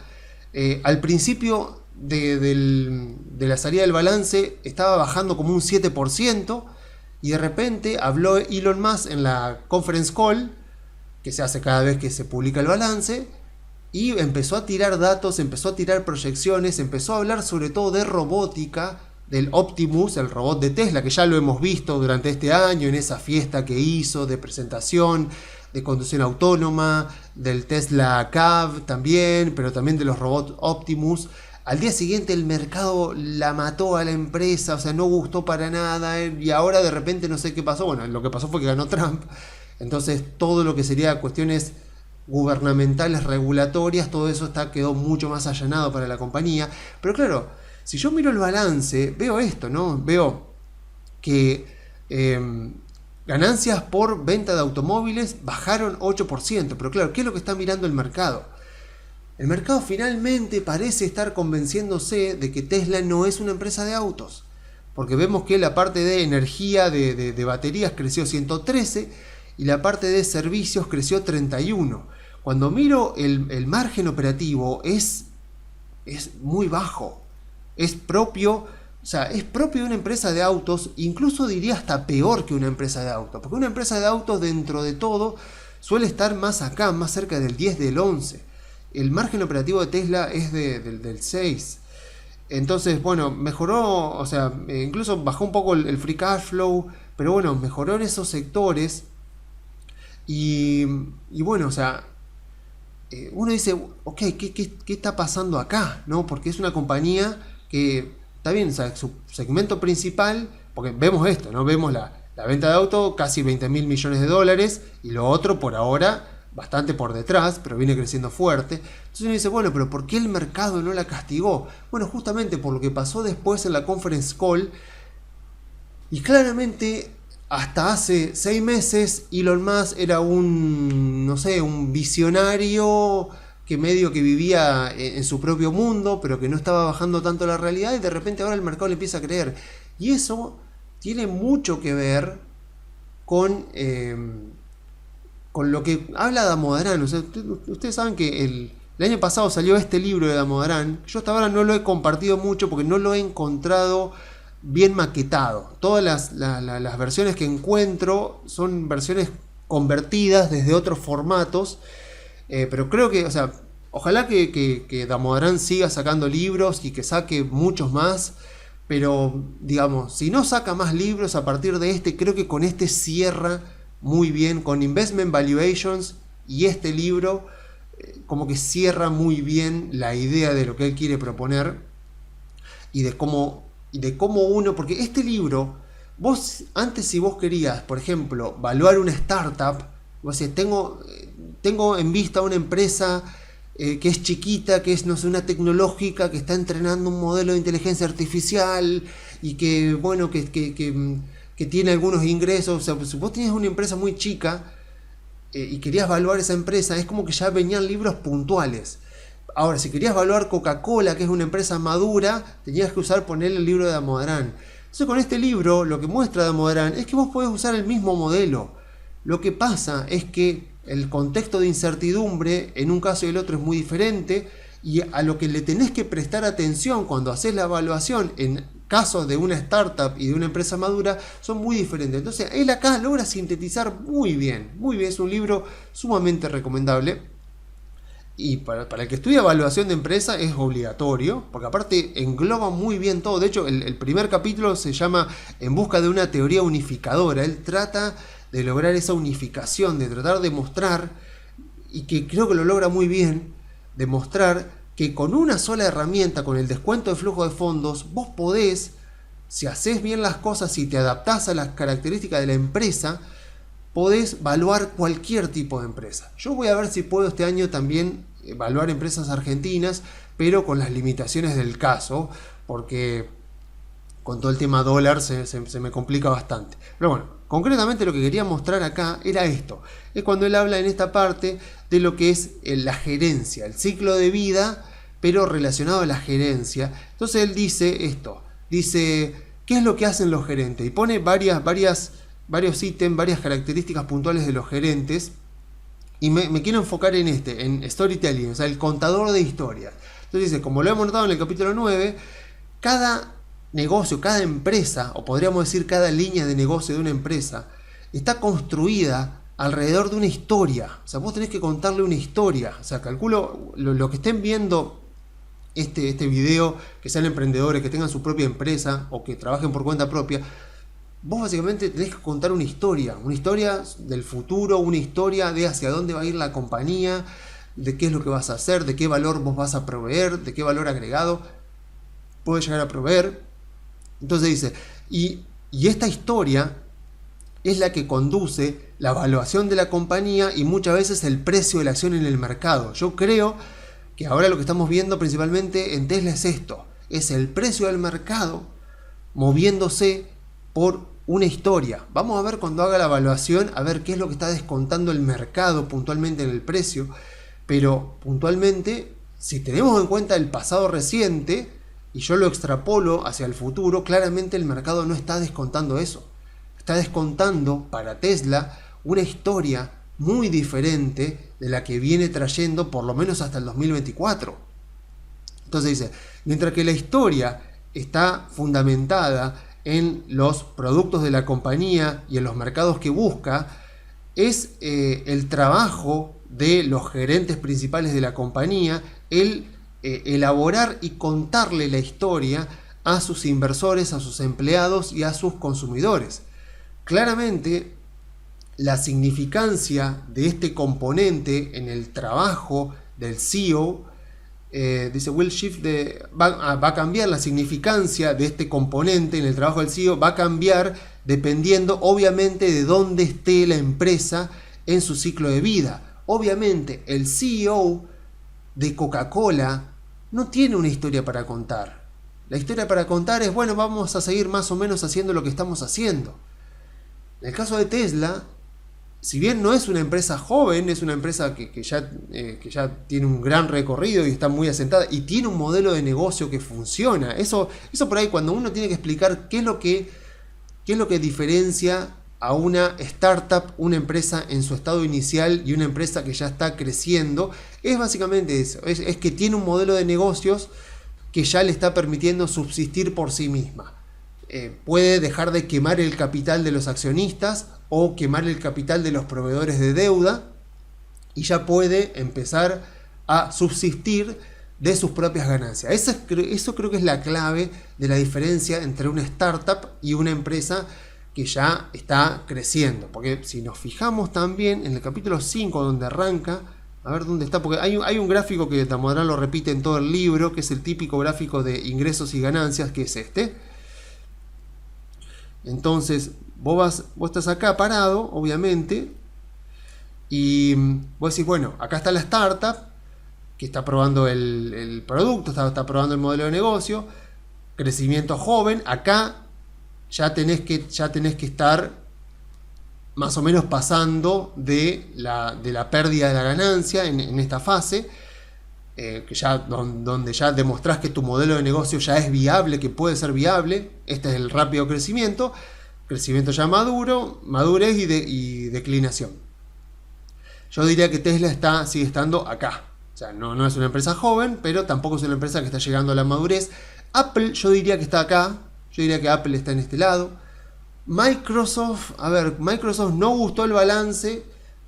Al principio de la salida del balance estaba bajando como un 7%, y de repente habló Elon Musk en la conference call, que se hace cada vez que se publica el balance, y empezó a tirar datos, empezó a tirar proyecciones, empezó a hablar sobre todo de robótica, del Optimus, el robot de Tesla, que ya lo hemos visto durante este año en esa fiesta que hizo de presentación, de conducción autónoma, del Tesla Cab también, pero también de los robots Optimus. Al día siguiente el mercado la mató a la empresa, o sea, no gustó para nada, y ahora de repente no sé qué pasó. Bueno, lo que pasó fue que ganó Trump, Entonces todo lo que sería cuestiones gubernamentales, regulatorias, todo eso quedó mucho más allanado para la compañía. Pero claro, si yo miro el balance, veo esto, ¿no? Veo que ganancias por venta de automóviles bajaron 8%. Pero claro, ¿qué es lo que está mirando el mercado? El mercado finalmente parece estar convenciéndose de que Tesla no es una empresa de autos. Porque vemos que la parte de energía de baterías creció 113 y la parte de servicios creció 31. Cuando miro el margen operativo es muy bajo. Es propio de una empresa de autos, incluso diría hasta peor que una empresa de autos. Porque una empresa de autos dentro de todo suele estar más acá, más cerca del 10, del 11. El margen operativo de Tesla es del 6. Entonces, bueno, mejoró, incluso bajó un poco el free cash flow, pero bueno, mejoró en esos sectores. Y bueno, uno dice, ok, ¿qué está pasando acá? ¿No? Porque es una compañía que, está bien, su segmento principal, porque vemos esto, ¿no? Vemos la venta de auto, casi 20 mil millones de dólares, y lo otro por ahora bastante por detrás, pero viene creciendo fuerte. Entonces uno dice, bueno, pero ¿por qué el mercado no la castigó? Bueno, justamente por lo que pasó después en la conference call. Y claramente, hasta hace 6 meses, Elon Musk era un visionario que medio que vivía en su propio mundo, pero que no estaba bajando tanto la realidad, y de repente ahora el mercado le empieza a creer. Y eso tiene mucho que ver con lo que habla Damodaran. Ustedes saben que el año pasado salió este libro de Damodaran. Yo hasta ahora no lo he compartido mucho porque no lo he encontrado bien maquetado. Todas las versiones que encuentro son versiones convertidas desde otros formatos. Pero creo que, ojalá que Damodaran siga sacando libros y que saque muchos más. Pero, digamos, si no saca más libros a partir de este, creo que con este cierra muy bien, con Investment Valuations y este libro, como que cierra muy bien la idea de lo que él quiere proponer y de cómo uno, porque este libro, vos antes, si vos querías, por ejemplo, valuar una startup, vos decís, tengo en vista una empresa que es chiquita, que es, no sé, una tecnológica que está entrenando un modelo de inteligencia artificial y que, bueno, que tiene algunos ingresos. Si vos tenías una empresa muy chica y querías evaluar esa empresa, es como que ya venían libros puntuales. Ahora, si querías evaluar Coca-Cola, que es una empresa madura, tenías que ponerle el libro de Damodaran. Entonces, con este libro, lo que muestra Damodaran es que vos podés usar el mismo modelo. Lo que pasa es que el contexto de incertidumbre en un caso y el otro es muy diferente, y a lo que le tenés que prestar atención cuando haces la evaluación en casos de una startup y de una empresa madura son muy diferentes. Entonces él acá logra sintetizar muy bien, es un libro sumamente recomendable. Y para el que estudia evaluación de empresa es obligatorio, porque aparte engloba muy bien todo. De hecho, el primer capítulo se llama En busca de una teoría unificadora. Él trata de lograr esa unificación, de tratar de mostrar, y que creo que lo logra muy bien, demostrar que con una sola herramienta, con el descuento de flujo de fondos, vos podés, si haces bien las cosas y te adaptás a las características de la empresa, podés evaluar cualquier tipo de empresa. Yo voy a ver si puedo este año también evaluar empresas argentinas, pero con las limitaciones del caso, porque con todo el tema dólar se me complica bastante. Pero bueno, concretamente lo que quería mostrar acá era esto. Es cuando él habla en esta parte de lo que es la gerencia, el ciclo de vida, pero relacionado a la gerencia. Entonces él dice esto, dice, ¿qué es lo que hacen los gerentes? Y pone varios ítems, varias características puntuales de los gerentes. Y me quiero enfocar en storytelling, el contador de historias. Entonces dice, como lo hemos notado en el capítulo 9, cada negocio, cada empresa, o podríamos decir cada línea de negocio de una empresa, está construida alrededor de una historia. Vos tenés que contarle una historia. Calculo lo que estén viendo este video, que sean emprendedores, que tengan su propia empresa o que trabajen por cuenta propia. Vos básicamente tenés que contar una historia del futuro, una historia de hacia dónde va a ir la compañía, de qué es lo que vas a hacer, de qué valor vos vas a proveer, de qué valor agregado puedes llegar a proveer. Entonces dice, y esta historia es la que conduce la evaluación de la compañía y muchas veces el precio de la acción en el mercado. Yo creo que ahora lo que estamos viendo principalmente en Tesla es esto, es el precio del mercado moviéndose por una historia. Vamos a ver cuando haga la evaluación, a ver qué es lo que está descontando el mercado puntualmente en el precio, pero puntualmente, si tenemos en cuenta el pasado reciente, y yo lo extrapolo hacia el futuro, claramente el mercado no está descontando eso. Está descontando para Tesla una historia muy diferente de la que viene trayendo por lo menos hasta el 2024. Entonces dice, mientras que la historia está fundamentada en los productos de la compañía y en los mercados que busca, es el trabajo de los gerentes principales de la compañía, el elaborar y contarle la historia a sus inversores, a sus empleados y a sus consumidores. Claramente, la significancia de este componente en el trabajo del CEO, dice Will Shift, va a cambiar la significancia de este componente en el trabajo del CEO, va a cambiar dependiendo obviamente de dónde esté la empresa en su ciclo de vida. Obviamente el CEO de Coca-Cola no tiene una historia para contar. La historia para contar es, bueno, vamos a seguir más o menos haciendo lo que estamos haciendo. En el caso de Tesla, si bien no es una empresa joven, es una empresa que ya tiene un gran recorrido y está muy asentada y tiene un modelo de negocio que funciona. Eso por ahí, cuando uno tiene que explicar qué es lo que diferencia a una startup, una empresa en su estado inicial y una empresa que ya está creciendo, es básicamente eso, es que tiene un modelo de negocios que ya le está permitiendo subsistir por sí misma. Puede dejar de quemar el capital de los accionistas o quemar el capital de los proveedores de deuda y ya puede empezar a subsistir de sus propias ganancias. Eso creo que es la clave de la diferencia entre una startup y una empresa que ya está creciendo. Porque si nos fijamos también en el capítulo 5 donde arranca, a ver dónde está, porque hay un gráfico que Damodaran lo repite en todo el libro, que es el típico gráfico de ingresos y ganancias, que es este. Entonces, vos estás acá parado, obviamente, y vos decís, bueno, acá está la startup, que está probando el producto, está probando el modelo de negocio, crecimiento joven, acá ya tenés que estar más o menos pasando de la pérdida de la ganancia en esta fase, que ya donde ya demostrás que tu modelo de negocio ya es viable, que puede ser viable. Este es el rápido crecimiento ya madurez y declinación. Yo diría que Tesla sigue estando acá. O sea, no es una empresa joven, pero tampoco es una empresa que está llegando a la madurez. Apple, yo diría que está acá. Yo diría que Apple está en este lado. Microsoft no gustó el balance.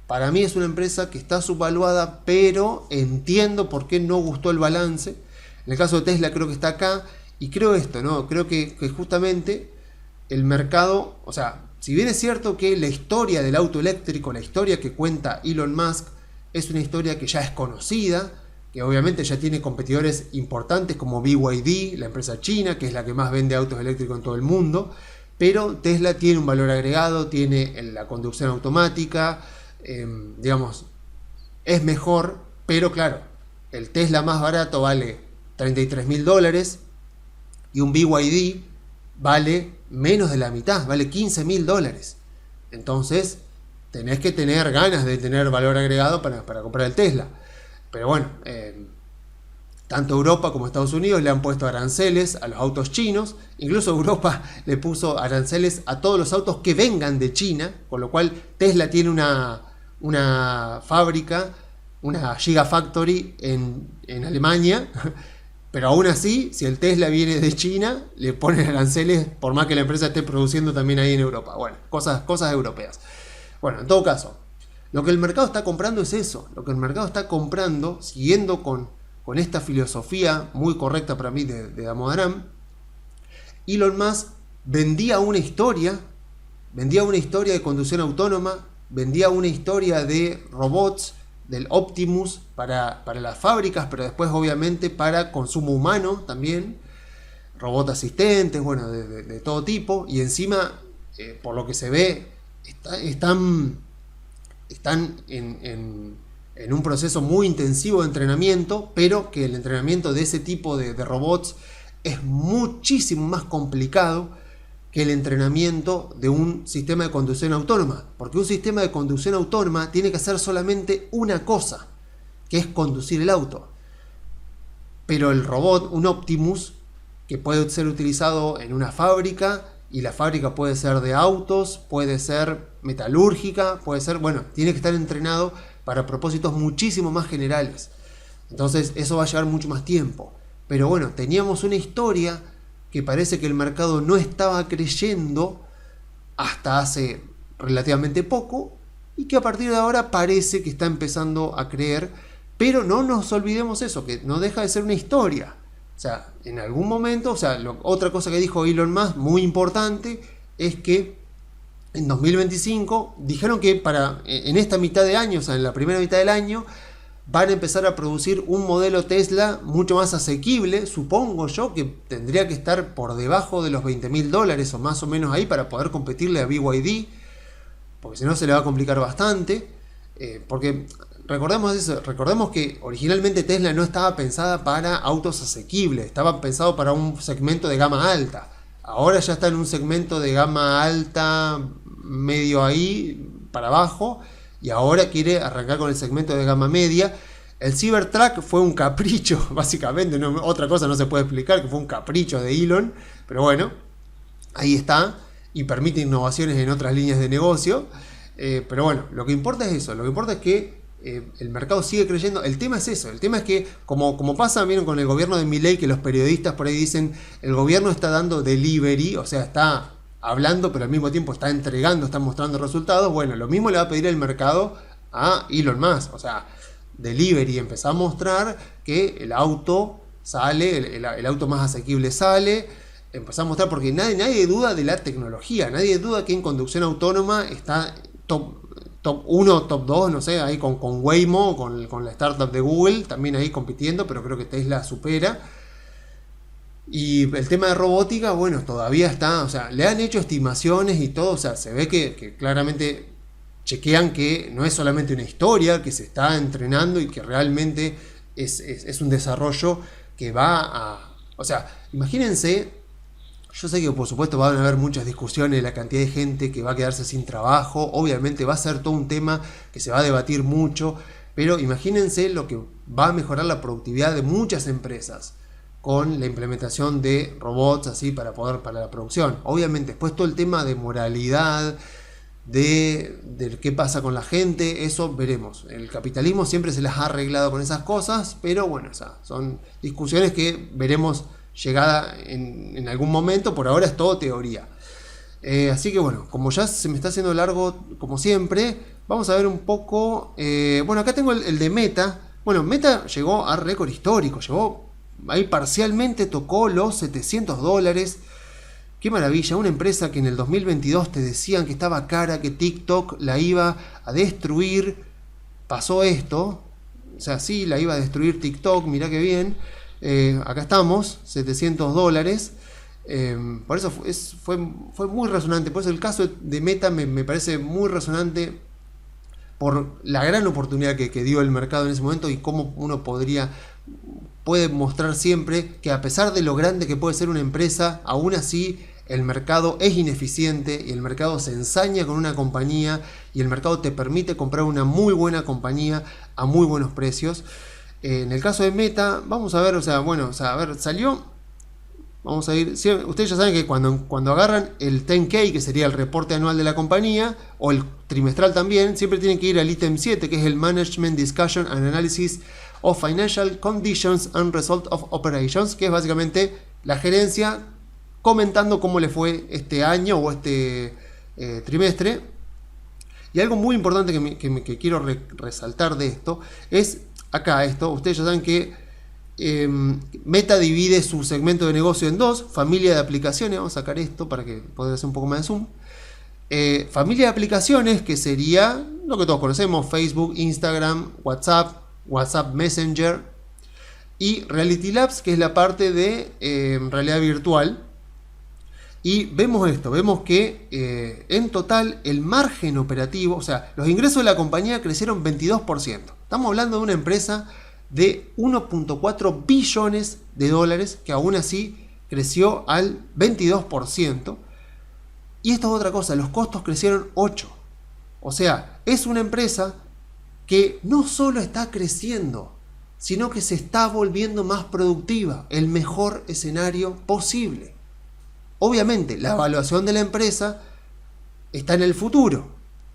Para mí es una empresa que está subvaluada, pero entiendo por qué no gustó el balance. En el caso de Tesla creo que está acá. Y creo esto, ¿no? Creo que justamente el mercado, o sea, si bien es cierto que la historia del auto eléctrico, la historia que cuenta Elon Musk, es una historia que ya es conocida, que obviamente ya tiene competidores importantes como BYD, la empresa china, que es la que más vende autos eléctricos en todo el mundo, pero Tesla tiene un valor agregado, tiene la conducción automática, digamos, es mejor, pero claro, el Tesla más barato vale $33.000 y un BYD vale menos de la mitad, vale $15.000. Entonces, tenés que tener ganas de tener valor agregado para comprar el Tesla. Pero bueno, tanto Europa como Estados Unidos le han puesto aranceles a los autos chinos. Incluso Europa le puso aranceles a todos los autos que vengan de China, con lo cual Tesla tiene una fábrica, una Gigafactory en Alemania. Pero aún así, si el Tesla viene de China, le ponen aranceles por más que la empresa esté produciendo también ahí en Europa. Bueno, cosas europeas. Bueno, en todo caso, lo que el mercado está comprando es eso. Lo que el mercado está comprando, siguiendo con esta filosofía muy correcta para mí de Damodaran, Elon Musk vendía una historia de conducción autónoma, vendía una historia de robots, del Optimus para las fábricas, pero después obviamente para consumo humano también, robots asistentes, bueno, de todo tipo, y encima, por lo que se ve están en un proceso muy intensivo de entrenamiento, pero que el entrenamiento de ese tipo de robots es muchísimo más complicado que el entrenamiento de un sistema de conducción autónoma, porque un sistema de conducción autónoma tiene que hacer solamente una cosa, que es conducir el auto. Pero el robot, un Optimus, que puede ser utilizado en una fábrica, y la fábrica puede ser de autos, puede ser metalúrgica, puede ser, bueno, tiene que estar entrenado para propósitos muchísimo más generales. Entonces eso va a llevar mucho más tiempo. Pero bueno, teníamos una historia que parece que el mercado no estaba creyendo hasta hace relativamente poco, y que a partir de ahora parece que está empezando a creer. Pero no nos olvidemos eso, que no deja de ser una historia. O sea, en algún momento, otra cosa que dijo Elon Musk, muy importante, es que en 2025 dijeron que en esta mitad de año, o sea, en la primera mitad del año, van a empezar a producir un modelo Tesla mucho más asequible. Supongo yo que tendría que estar por debajo de los $20.000 o más o menos ahí para poder competirle a BYD, porque si no se le va a complicar bastante. Porque recordemos que originalmente Tesla no estaba pensada para autos asequibles, estaba pensado para un segmento de gama alta. Ahora ya está en un segmento de gama alta, medio ahí, para abajo, y ahora quiere arrancar con el segmento de gama media. El Cybertruck fue un capricho, básicamente, otra cosa no se puede explicar, que fue un capricho de Elon, pero bueno, ahí está, y permite innovaciones en otras líneas de negocio. Pero bueno, lo que importa es eso, lo que importa es que el mercado sigue creyendo. El tema es eso, el tema es que como pasa, vieron, con el gobierno de Milei, que los periodistas por ahí dicen el gobierno está dando delivery, o sea, está hablando pero al mismo tiempo está entregando, está mostrando resultados. Bueno, lo mismo le va a pedir el mercado a Elon Musk, o sea, delivery, empezó a mostrar que el auto sale, el auto más asequible sale, empezó a mostrar, porque nadie duda de la tecnología, nadie duda que en conducción autónoma está top 1, top 2, no sé, ahí con Waymo, con la startup de Google, también ahí compitiendo, pero creo que Tesla supera. Y el tema de robótica, bueno, todavía está, o sea, le han hecho estimaciones y todo, o sea, se ve que claramente chequean que no es solamente una historia, que se está entrenando y que realmente es un desarrollo que va a... O sea, imagínense, yo sé que por supuesto van a haber muchas discusiones, la cantidad de gente que va a quedarse sin trabajo, obviamente va a ser todo un tema que se va a debatir mucho, pero imagínense lo que va a mejorar la productividad de muchas empresas con la implementación de robots así para la producción. Obviamente después todo el tema de moralidad, de qué pasa con la gente, eso veremos. El capitalismo siempre se las ha arreglado con esas cosas, pero bueno, o sea, son discusiones que veremos llegada en algún momento. Por ahora es todo teoría. Así que bueno, como ya se me está haciendo largo como siempre, vamos a ver un poco. Bueno, acá tengo el de Meta. Bueno, Meta llegó a récord histórico, ahí parcialmente tocó los $700. Qué maravilla, una empresa que en el 2022 te decían que estaba cara, que TikTok la iba a destruir. Pasó esto, o sea, sí, la iba a destruir TikTok, mirá qué bien. Acá estamos, $700. Por eso fue muy resonante. Por eso el caso de Meta me parece muy resonante, por la gran oportunidad que dio el mercado en ese momento, y cómo uno puede mostrar siempre que a pesar de lo grande que puede ser una empresa, aún así el mercado es ineficiente y el mercado se ensaña con una compañía y el mercado te permite comprar una muy buena compañía a muy buenos precios. En el caso de Meta, vamos a ver, salió, vamos a ir, ustedes ya saben que cuando agarran el 10K, que sería el reporte anual de la compañía, o el trimestral también, siempre tienen que ir al ítem 7, que es el Management Discussion and Analysis of Financial Conditions and Result of Operations, que es básicamente la gerencia comentando cómo le fue este año o este trimestre. Y algo muy importante que quiero resaltar de esto es acá esto. Ustedes ya saben que Meta divide su segmento de negocio en dos: familia de aplicaciones. Vamos a sacar esto para que poder hacer un poco más de zoom. Familia de aplicaciones, que sería lo que todos conocemos: Facebook, Instagram, WhatsApp Messenger, y Reality Labs, que es la parte de realidad virtual. Y vemos esto, vemos que en total el margen operativo, o sea, los ingresos de la compañía crecieron 22%. Estamos hablando de una empresa de 1.4 billones de dólares, que aún así creció al 22%. Y esto es otra cosa, los costos crecieron 8%. O sea, es una empresa que no solo está creciendo, sino que se está volviendo más productiva, el mejor escenario posible. Obviamente, la evaluación de la empresa está en el futuro.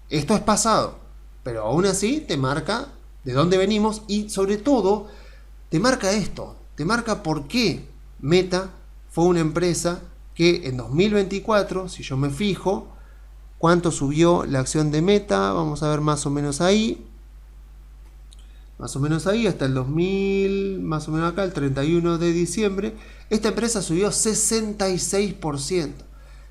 Esto es pasado. Pero aún así te marca de dónde venimos y sobre todo te marca esto. Te marca por qué Meta fue una empresa que en 2024, si yo me fijo, cuánto subió la acción de Meta, vamos a ver más o menos ahí. Más o menos ahí, hasta el 2000, más o menos acá, el 31 de diciembre, esta empresa subió 66%.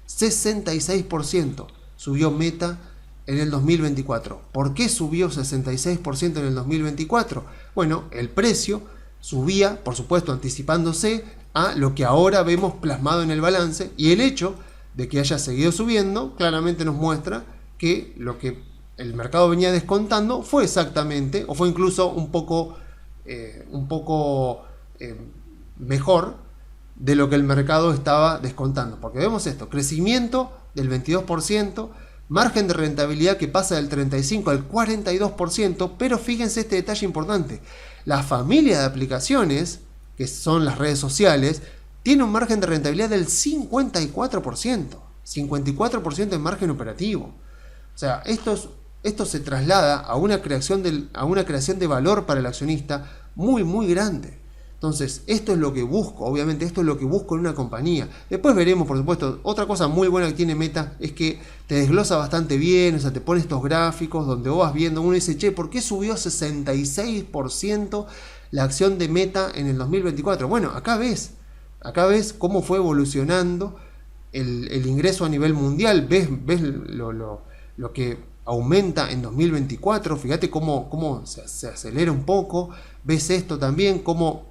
66% subió Meta en el 2024. ¿Por qué subió 66% en el 2024? Bueno, el precio subía, por supuesto, anticipándose a lo que ahora vemos plasmado en el balance, y el hecho de que haya seguido subiendo claramente nos muestra que lo que el mercado venía descontando fue exactamente, o fue incluso un poco mejor de lo que el mercado estaba descontando. Porque vemos esto, crecimiento del 22%, margen de rentabilidad que pasa del 35 al 42%, pero fíjense este detalle importante, la familia de aplicaciones, que son las redes sociales, tiene un margen de rentabilidad del 54%, 54% en margen operativo. O sea, esto se traslada a una creación de valor para el accionista muy, muy grande. Entonces, esto es lo que busco, obviamente, esto es lo que busco en una compañía. Después veremos, por supuesto, otra cosa muy buena que tiene Meta es que te desglosa bastante bien, o sea, te pone estos gráficos donde vos vas viendo, uno dice, che, ¿por qué subió 66% la acción de Meta en el 2024? Bueno, acá ves cómo fue evolucionando el ingreso a nivel mundial, ves lo que aumenta en 2024, fíjate cómo se acelera un poco, ves esto también, cómo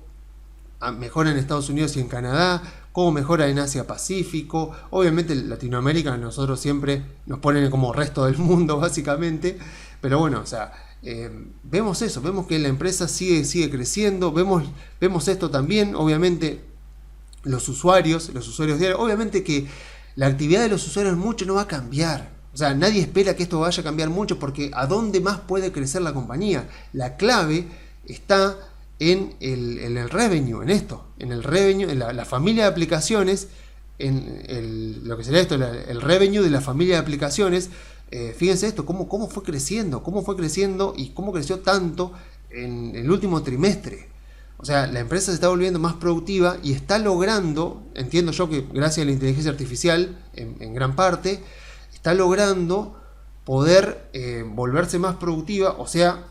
mejora en Estados Unidos y en Canadá, cómo mejora en Asia Pacífico, obviamente en Latinoamérica nosotros siempre nos ponen como resto del mundo básicamente, pero bueno, o sea, vemos eso, vemos que la empresa sigue creciendo, vemos esto también, obviamente los usuarios diarios, obviamente que la actividad de los usuarios mucho no va a cambiar. O sea, nadie espera que esto vaya a cambiar mucho porque ¿a dónde más puede crecer la compañía? La clave está en el revenue, en esto, en el revenue, en la familia de aplicaciones, lo que sería esto, el revenue de la familia de aplicaciones. Fíjense esto, cómo fue creciendo y cómo creció tanto en el último trimestre. O sea, la empresa se está volviendo más productiva y está logrando, entiendo yo que gracias a la inteligencia artificial, en gran parte, está logrando poder volverse más productiva, o sea,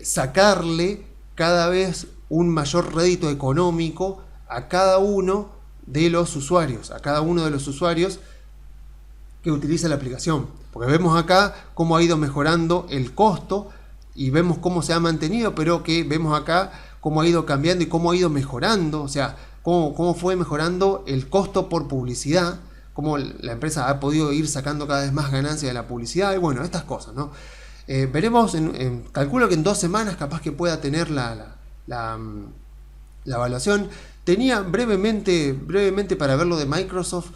sacarle cada vez un mayor rédito económico a cada uno de los usuarios, que utiliza la aplicación. Porque vemos acá cómo ha ido mejorando el costo y vemos cómo se ha mantenido, pero que vemos acá cómo ha ido cambiando y cómo ha ido mejorando, o sea, cómo fue mejorando el costo por publicidad, cómo la empresa ha podido ir sacando cada vez más ganancia de la publicidad, y bueno, estas cosas, ¿no? Veremos, calculo que en 2 semanas capaz que pueda tener la evaluación. Tenía brevemente para ver lo de Microsoft.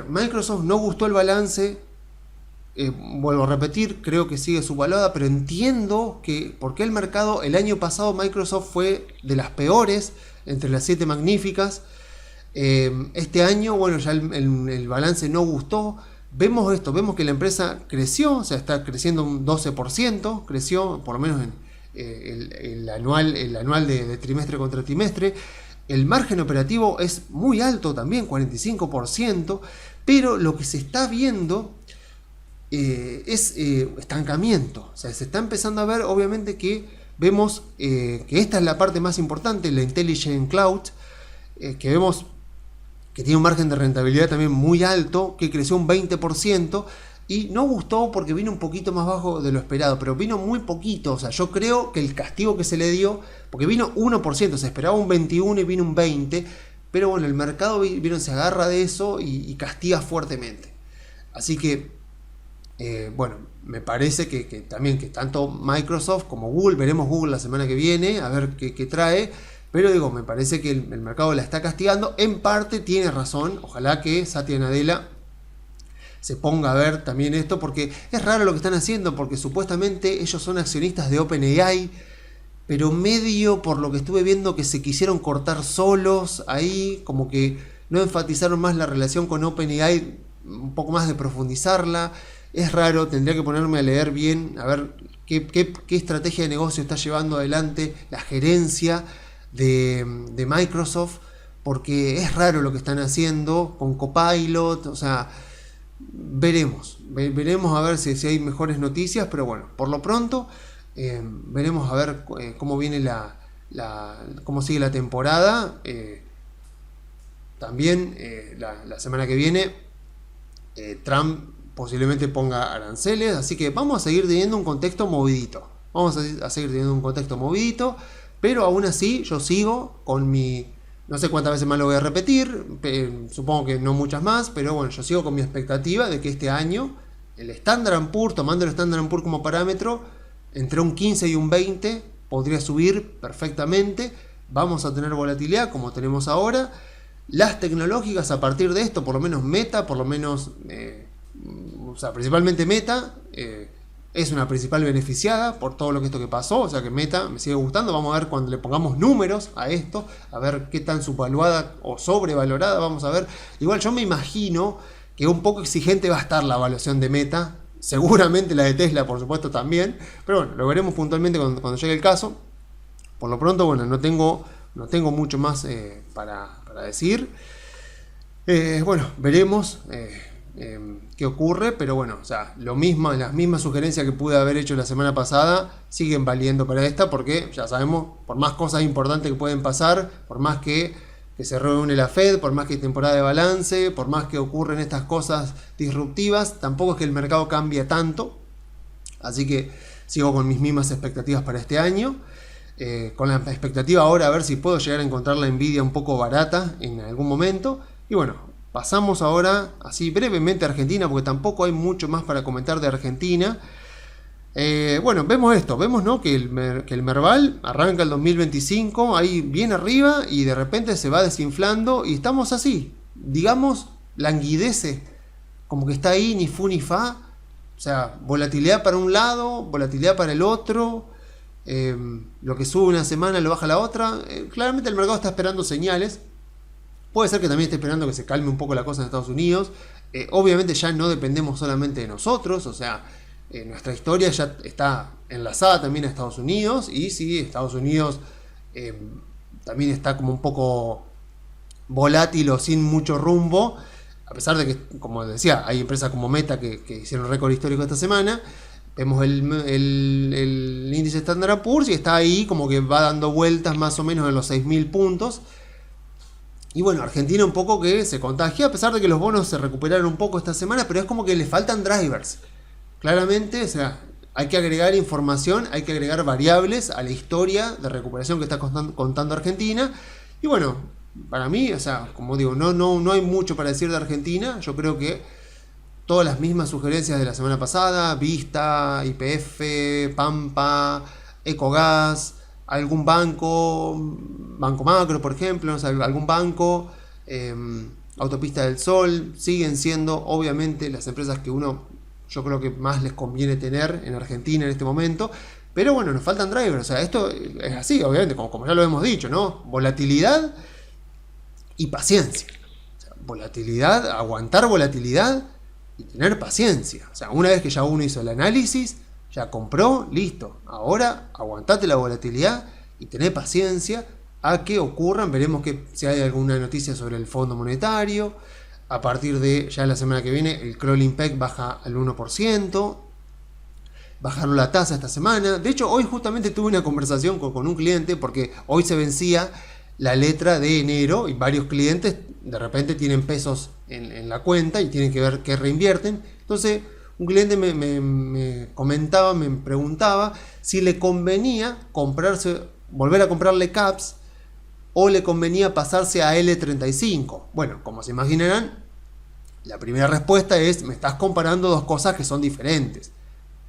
Microsoft no gustó el balance, vuelvo a repetir, creo que sigue subvaluada, pero entiendo que porque el mercado, el año pasado Microsoft fue de las peores entre las 7 magníficas. Este año, bueno, ya el balance no gustó. Vemos que la empresa creció, o sea, está creciendo un 12%, creció por lo menos en el anual de trimestre contra trimestre. El margen operativo es muy alto también, 45%, pero lo que se está viendo es estancamiento. O sea, se está empezando a ver, obviamente, que vemos que esta es la parte más importante, la Intelligent Cloud, que vemos que tiene un margen de rentabilidad también muy alto, que creció un 20%, y no gustó porque vino un poquito más bajo de lo esperado, pero vino muy poquito. O sea, yo creo que el castigo que se le dio, porque vino 1%, se esperaba un 21 y vino un 20, pero bueno, el mercado vieron, se agarra de eso y castiga fuertemente. Así que, bueno, me parece que también que tanto Microsoft como Google, veremos Google la semana que viene, a ver qué trae, pero digo, me parece que el mercado la está castigando. En parte tiene razón, ojalá que Satya Nadella se ponga a ver también esto, porque es raro lo que están haciendo, porque supuestamente ellos son accionistas de OpenAI, pero medio por lo que estuve viendo que se quisieron cortar solos ahí, como que no enfatizaron más la relación con OpenAI, un poco más de profundizarla. Es raro, tendría que ponerme a leer bien, a ver qué estrategia de negocio está llevando adelante la gerencia de Microsoft, porque es raro lo que están haciendo con Copilot, o sea, veremos a ver si hay mejores noticias, pero bueno, por lo pronto veremos a ver cómo viene cómo sigue la temporada. También la semana que viene Trump posiblemente ponga aranceles, así que vamos a seguir teniendo un contexto movidito. Pero aún así yo sigo con mi... No sé cuántas veces más lo voy a repetir, supongo que no muchas más, pero bueno, yo sigo con mi expectativa de que este año el Standard & Poor's, tomando el Standard & Poor's como parámetro, entre un 15 y un 20 podría subir perfectamente. Vamos a tener volatilidad como tenemos ahora. Las tecnológicas a partir de esto, por lo menos Meta, o sea, principalmente Meta, es una principal beneficiada por todo esto que pasó, o sea que Meta me sigue gustando. Vamos a ver cuando le pongamos números a esto, a ver qué tan subvaluada o sobrevalorada, vamos a ver. Igual yo me imagino que un poco exigente va a estar la evaluación de Meta, seguramente la de Tesla por supuesto también, pero bueno, lo veremos puntualmente cuando llegue el caso. Por lo pronto, bueno, no tengo mucho más para decir. Bueno, veremos qué ocurre, pero bueno, o sea, las mismas sugerencias que pude haber hecho la semana pasada siguen valiendo para esta, porque ya sabemos, por más cosas importantes que pueden pasar, por más que se reúne la Fed, por más que hay temporada de balance, por más que ocurren estas cosas disruptivas, tampoco es que el mercado cambie tanto, así que sigo con mis mismas expectativas para este año, con la expectativa ahora a ver si puedo llegar a encontrar la Nvidia un poco barata en algún momento. Y bueno, pasamos ahora así brevemente a Argentina, porque tampoco hay mucho más para comentar de Argentina. Bueno, vemos ¿no? que el Merval arranca el 2025 ahí bien arriba y de repente se va desinflando y estamos así, digamos, languidece, como que está ahí ni fu ni fa, o sea, volatilidad para un lado, volatilidad para el otro, lo que sube una semana lo baja la otra. Claramente el mercado está esperando señales. Puede ser que también esté esperando que se calme un poco la cosa en Estados Unidos. Obviamente ya no dependemos solamente de nosotros, o sea, nuestra historia ya está enlazada también a Estados Unidos, y si Estados Unidos también está como un poco volátil o sin mucho rumbo, a pesar de que, como decía, hay empresas como Meta que hicieron récord histórico esta semana. Vemos el índice Standard & Poor's y está ahí como que va dando vueltas más o menos en los 6.000 puntos. Y bueno, Argentina un poco que se contagia, a pesar de que los bonos se recuperaron un poco esta semana, pero es como que le faltan drivers. Claramente, o sea, hay que agregar información, hay que agregar variables a la historia de recuperación que está contando Argentina. Y bueno, para mí, o sea, como digo, no hay mucho para decir de Argentina. Yo creo que todas las mismas sugerencias de la semana pasada, Vista, YPF, Pampa, Ecogas, algún banco Macro, por ejemplo, o sea, algún banco, Autopista del Sol, siguen siendo obviamente las empresas que yo creo que más les conviene tener en Argentina en este momento. Pero bueno, nos faltan drivers, o sea, esto es así, obviamente, como ya lo hemos dicho, ¿no? Volatilidad y paciencia. O sea, volatilidad, aguantar volatilidad y tener paciencia. O sea, una vez que ya uno hizo el análisis, ya compró, listo. Ahora aguantate la volatilidad y tener paciencia a que ocurran. Veremos si hay alguna noticia sobre el Fondo Monetario. A partir de ya la semana que viene, el crawling peg baja al 1%. Bajaron la tasa esta semana. De hecho, hoy justamente tuve una conversación con un cliente, porque hoy se vencía la letra de enero y varios clientes de repente tienen pesos en la cuenta y tienen que ver qué reinvierten. Entonces, un cliente me comentaba, me preguntaba si le convenía volver a comprarle caps o le convenía pasarse a L35? Bueno, como se imaginarán, la primera respuesta es, me estás comparando dos cosas que son diferentes.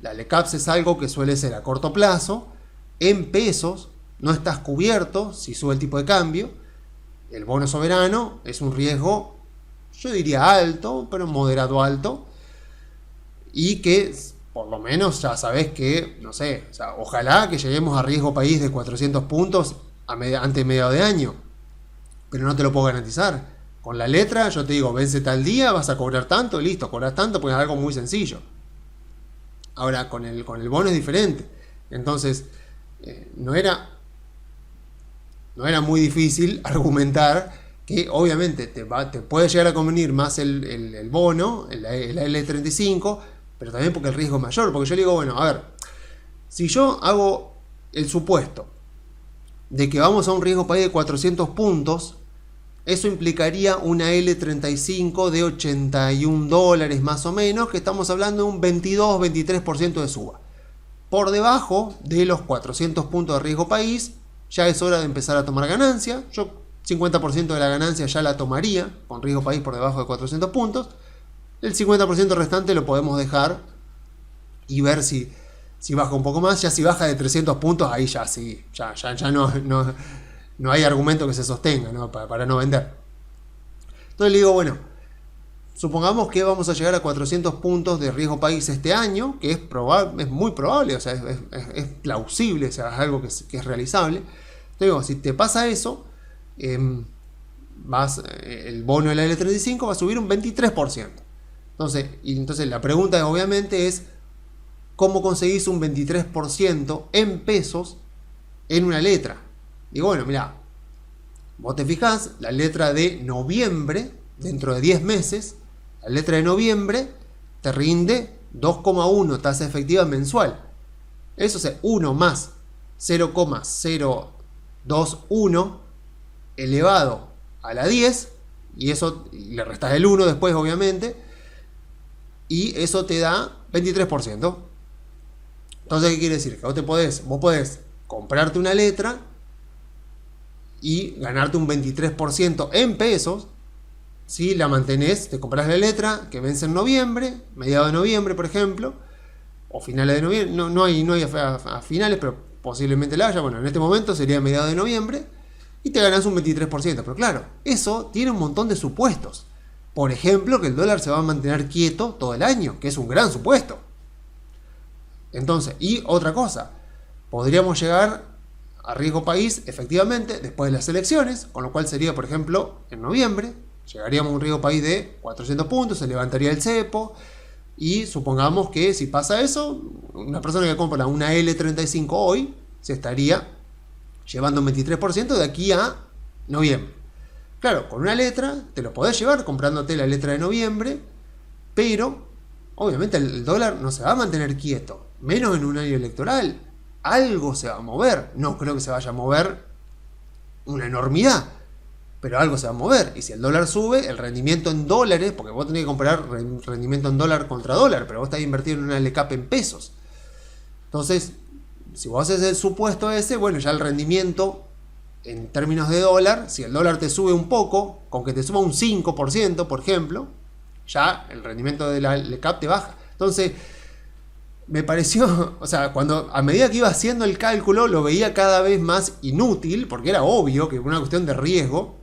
La LCAPS es algo que suele ser a corto plazo, en pesos, no estás cubierto si sube el tipo de cambio. El bono soberano es un riesgo, yo diría alto, pero moderado alto, y que por lo menos ya sabes que, no sé, o sea, ojalá que lleguemos a riesgo país de 400 puntos antes de mediados de año, pero no te lo puedo garantizar. Con la letra yo te digo, vence tal día, vas a cobrar tanto, listo, cobras tanto, pues es algo muy sencillo. Ahora, con el bono es diferente. Entonces, no era muy difícil argumentar que obviamente te puede llegar a convenir más el bono, el L35, pero también porque el riesgo es mayor. Porque yo le digo, bueno, a ver, si yo hago el supuesto de que vamos a un riesgo país de 400 puntos, eso implicaría una L35 de 81 dólares más o menos, que estamos hablando de un 22-23% de suba. Por debajo de los 400 puntos de riesgo país, ya es hora de empezar a tomar ganancia. Yo 50% de la ganancia ya la tomaría, con riesgo país por debajo de 400 puntos. El 50% restante lo podemos dejar y ver si baja un poco más. Ya si baja de 300 puntos, ahí ya sí, ya no hay argumento que se sostenga, ¿no? para no vender. Entonces le digo, bueno, supongamos que vamos a llegar a 400 puntos de riesgo país este año, que es muy probable, o sea, es plausible, o sea, es algo que es realizable. Entonces digo, si te pasa eso, el bono de la L35 va a subir un 23%. Entonces la pregunta obviamente es, ¿cómo conseguís un 23% en pesos en una letra? Digo, bueno, mirá, vos te fijás, la letra de noviembre, dentro de 10 meses, la letra de noviembre te rinde 2,1 tasa efectiva mensual. Eso es 1 más 0,021 elevado a la 10, y eso le restás el 1 después, obviamente, y eso te da 23%. Entonces, ¿qué quiere decir? Que vos podés comprarte una letra y ganarte un 23% en pesos si la mantenés, te compras la letra que vence en noviembre, mediados de noviembre, por ejemplo, o finales de noviembre. No hay a finales, pero posiblemente la haya. Bueno, en este momento sería mediados de noviembre y te ganás un 23%. Pero claro, eso tiene un montón de supuestos. Por ejemplo, que el dólar se va a mantener quieto todo el año, que es un gran supuesto. Entonces, y otra cosa, podríamos llegar a riesgo país, efectivamente, después de las elecciones, con lo cual sería, por ejemplo, en noviembre, llegaríamos a un riesgo país de 400 puntos, se levantaría el cepo, y supongamos que si pasa eso, una persona que compra una L35 hoy, se estaría llevando un 23% de aquí a noviembre. Claro, con una letra, te lo podés llevar comprándote la letra de noviembre, pero, obviamente, el dólar no se va a mantener quieto, menos en un año electoral. Algo se va a mover. No creo que se vaya a mover una enormidad, pero algo se va a mover. Y si el dólar sube, el rendimiento en dólares, porque vos tenés que comparar rendimiento en dólar contra dólar, pero vos estás invirtiendo en una LCAP en pesos. Entonces, si vos haces el supuesto ese, bueno, ya el rendimiento en términos de dólar, si el dólar te sube un poco, con que te suba un 5%, por ejemplo, ya el rendimiento de la LCAP te baja. Entonces, me pareció, o sea, a medida que iba haciendo el cálculo, lo veía cada vez más inútil, porque era obvio que una cuestión de riesgo,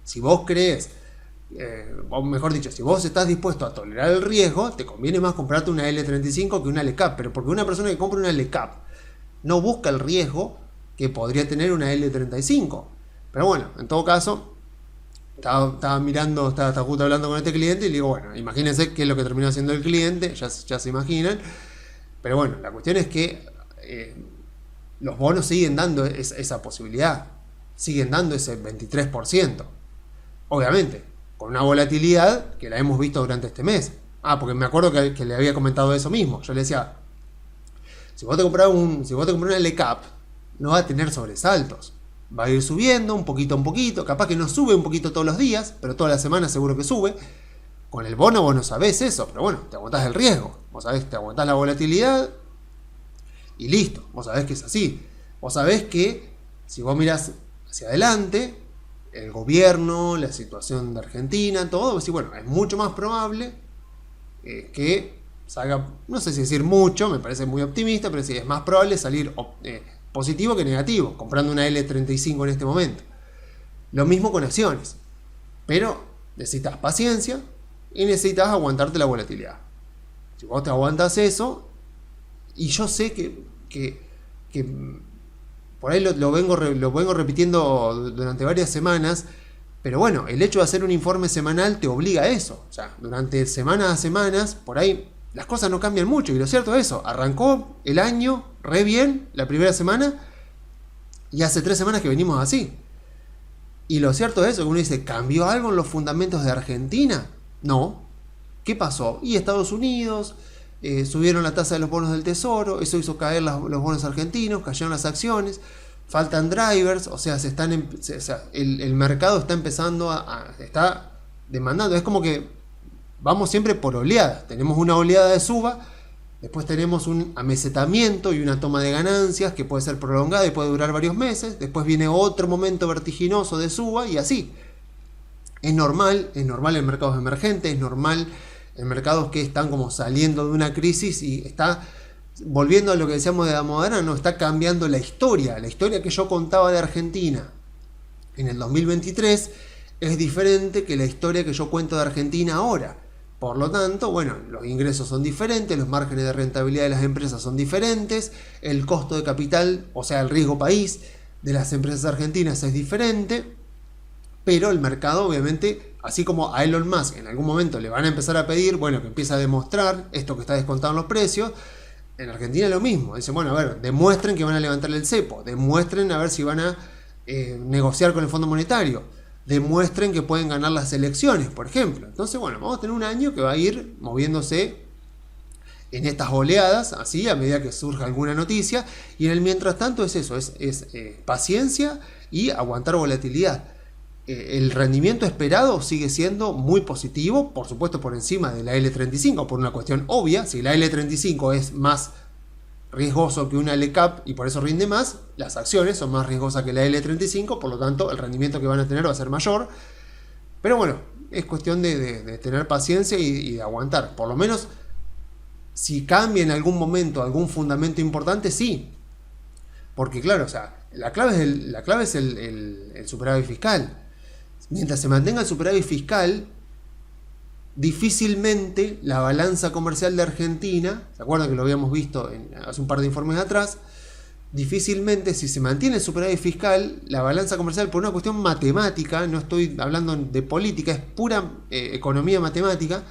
si vos crees, o mejor dicho, si vos estás dispuesto a tolerar el riesgo, te conviene más comprarte una L35 que una LCAP, pero porque una persona que compra una LCAP no busca el riesgo que podría tener una L35. Pero bueno, en todo caso, estaba mirando, estaba justo hablando con este cliente y le digo, bueno, imagínense qué es lo que terminó haciendo el cliente, ya se imaginan. Pero bueno, la cuestión es que los bonos siguen dando esa posibilidad, siguen dando ese 23%. Obviamente, con una volatilidad que la hemos visto durante este mes. Porque me acuerdo que le había comentado eso mismo. Yo le decía, si vos te compras una LCAP, no va a tener sobresaltos. Va a ir subiendo un poquito a un poquito. Capaz que no sube un poquito todos los días, pero toda la semana seguro que sube. Con el bono vos no sabés eso, pero bueno, te aguantás el riesgo. Vos sabés, te aguantás la volatilidad y listo. Vos sabés que es así. Vos sabés que si vos mirás hacia adelante, el gobierno, la situación de Argentina, todo, pues sí, bueno, es mucho más probable que salga, no sé si decir mucho, me parece muy optimista, pero sí, es más probable salir positivo que negativo, comprando una L35 en este momento. Lo mismo con acciones, pero necesitas paciencia y necesitas aguantarte la volatilidad. Si vos te aguantas eso, y yo sé que por ahí lo vengo repitiendo durante varias semanas, pero bueno, el hecho de hacer un informe semanal te obliga a eso. O sea, durante semanas a semanas, por ahí las cosas no cambian mucho. Y lo cierto es eso, arrancó el año re bien la primera semana y hace 3 semanas que venimos así. Y lo cierto es eso, que uno dice, ¿cambió algo en los fundamentos de Argentina? No. ¿Qué pasó? Y Estados Unidos, subieron la tasa de los bonos del tesoro, eso hizo caer los bonos argentinos, cayeron las acciones, faltan drivers, o sea, el mercado está empezando está demandando, es como que vamos siempre por oleadas, tenemos una oleada de suba, después tenemos un amesetamiento y una toma de ganancias que puede ser prolongada y puede durar varios meses, después viene otro momento vertiginoso de suba y así. Es normal en mercados emergentes, es normal en mercados que están como saliendo de una crisis y está volviendo a lo que decíamos de la moderna, no, está cambiando la historia que yo contaba de Argentina en el 2023 es diferente que la historia que yo cuento de Argentina ahora. Por lo tanto, bueno, los ingresos son diferentes, los márgenes de rentabilidad de las empresas son diferentes, el costo de capital, o sea, el riesgo país de las empresas argentinas es diferente, pero el mercado obviamente, así como a Elon Musk en algún momento le van a empezar a pedir, bueno, que empiece a demostrar esto que está descontado en los precios, en Argentina es lo mismo, dicen, bueno, a ver, demuestren que van a levantar el cepo, demuestren a ver si van a negociar con el Fondo Monetario, demuestren que pueden ganar las elecciones, por ejemplo. Entonces, bueno, vamos a tener un año que va a ir moviéndose en estas oleadas, así, a medida que surja alguna noticia, y en el mientras tanto es eso, es paciencia y aguantar volatilidad. El rendimiento esperado sigue siendo muy positivo, por supuesto por encima de la L35, por una cuestión obvia. Si la L35 es más riesgoso que una LCAP y por eso rinde más, las acciones son más riesgosas que la L35, por lo tanto el rendimiento que van a tener va a ser mayor. Pero bueno, es cuestión de tener paciencia y de aguantar. Por lo menos, si cambia en algún momento algún fundamento importante, sí. Porque claro, o sea, la clave es el superávit fiscal. Mientras se mantenga el superávit fiscal, difícilmente la balanza comercial de Argentina, ¿se acuerdan que lo habíamos visto hace un par de informes atrás? Difícilmente, si se mantiene el superávit fiscal, la balanza comercial, por una cuestión matemática, no estoy hablando de política, es pura economía matemática,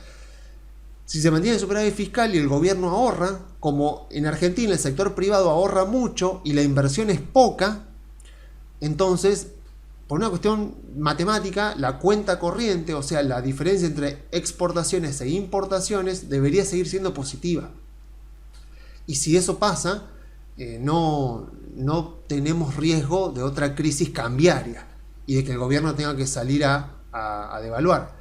si se mantiene el superávit fiscal y el gobierno ahorra, como en Argentina el sector privado ahorra mucho y la inversión es poca, entonces, por una cuestión matemática, la cuenta corriente, o sea, la diferencia entre exportaciones e importaciones, debería seguir siendo positiva. Y si eso pasa, no tenemos riesgo de otra crisis cambiaria y de que el gobierno tenga que salir a devaluar.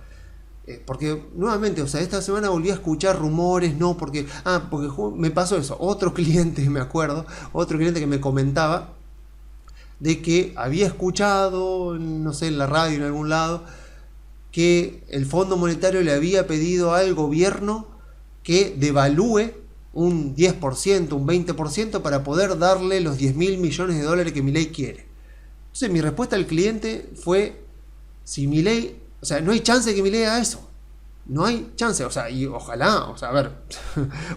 Porque nuevamente, o sea, esta semana volví a escuchar rumores, porque me pasó eso, otro cliente que me comentaba de que había escuchado, no sé, en la radio en algún lado, que el Fondo Monetario le había pedido al gobierno que devalúe un 10%, un 20% para poder darle los 10.000 millones de dólares que Milei quiere. Entonces mi respuesta al cliente fue, si Milei, o sea, no hay chance de que Milei haga eso. No hay chance, o sea, y ojalá, o sea, a ver,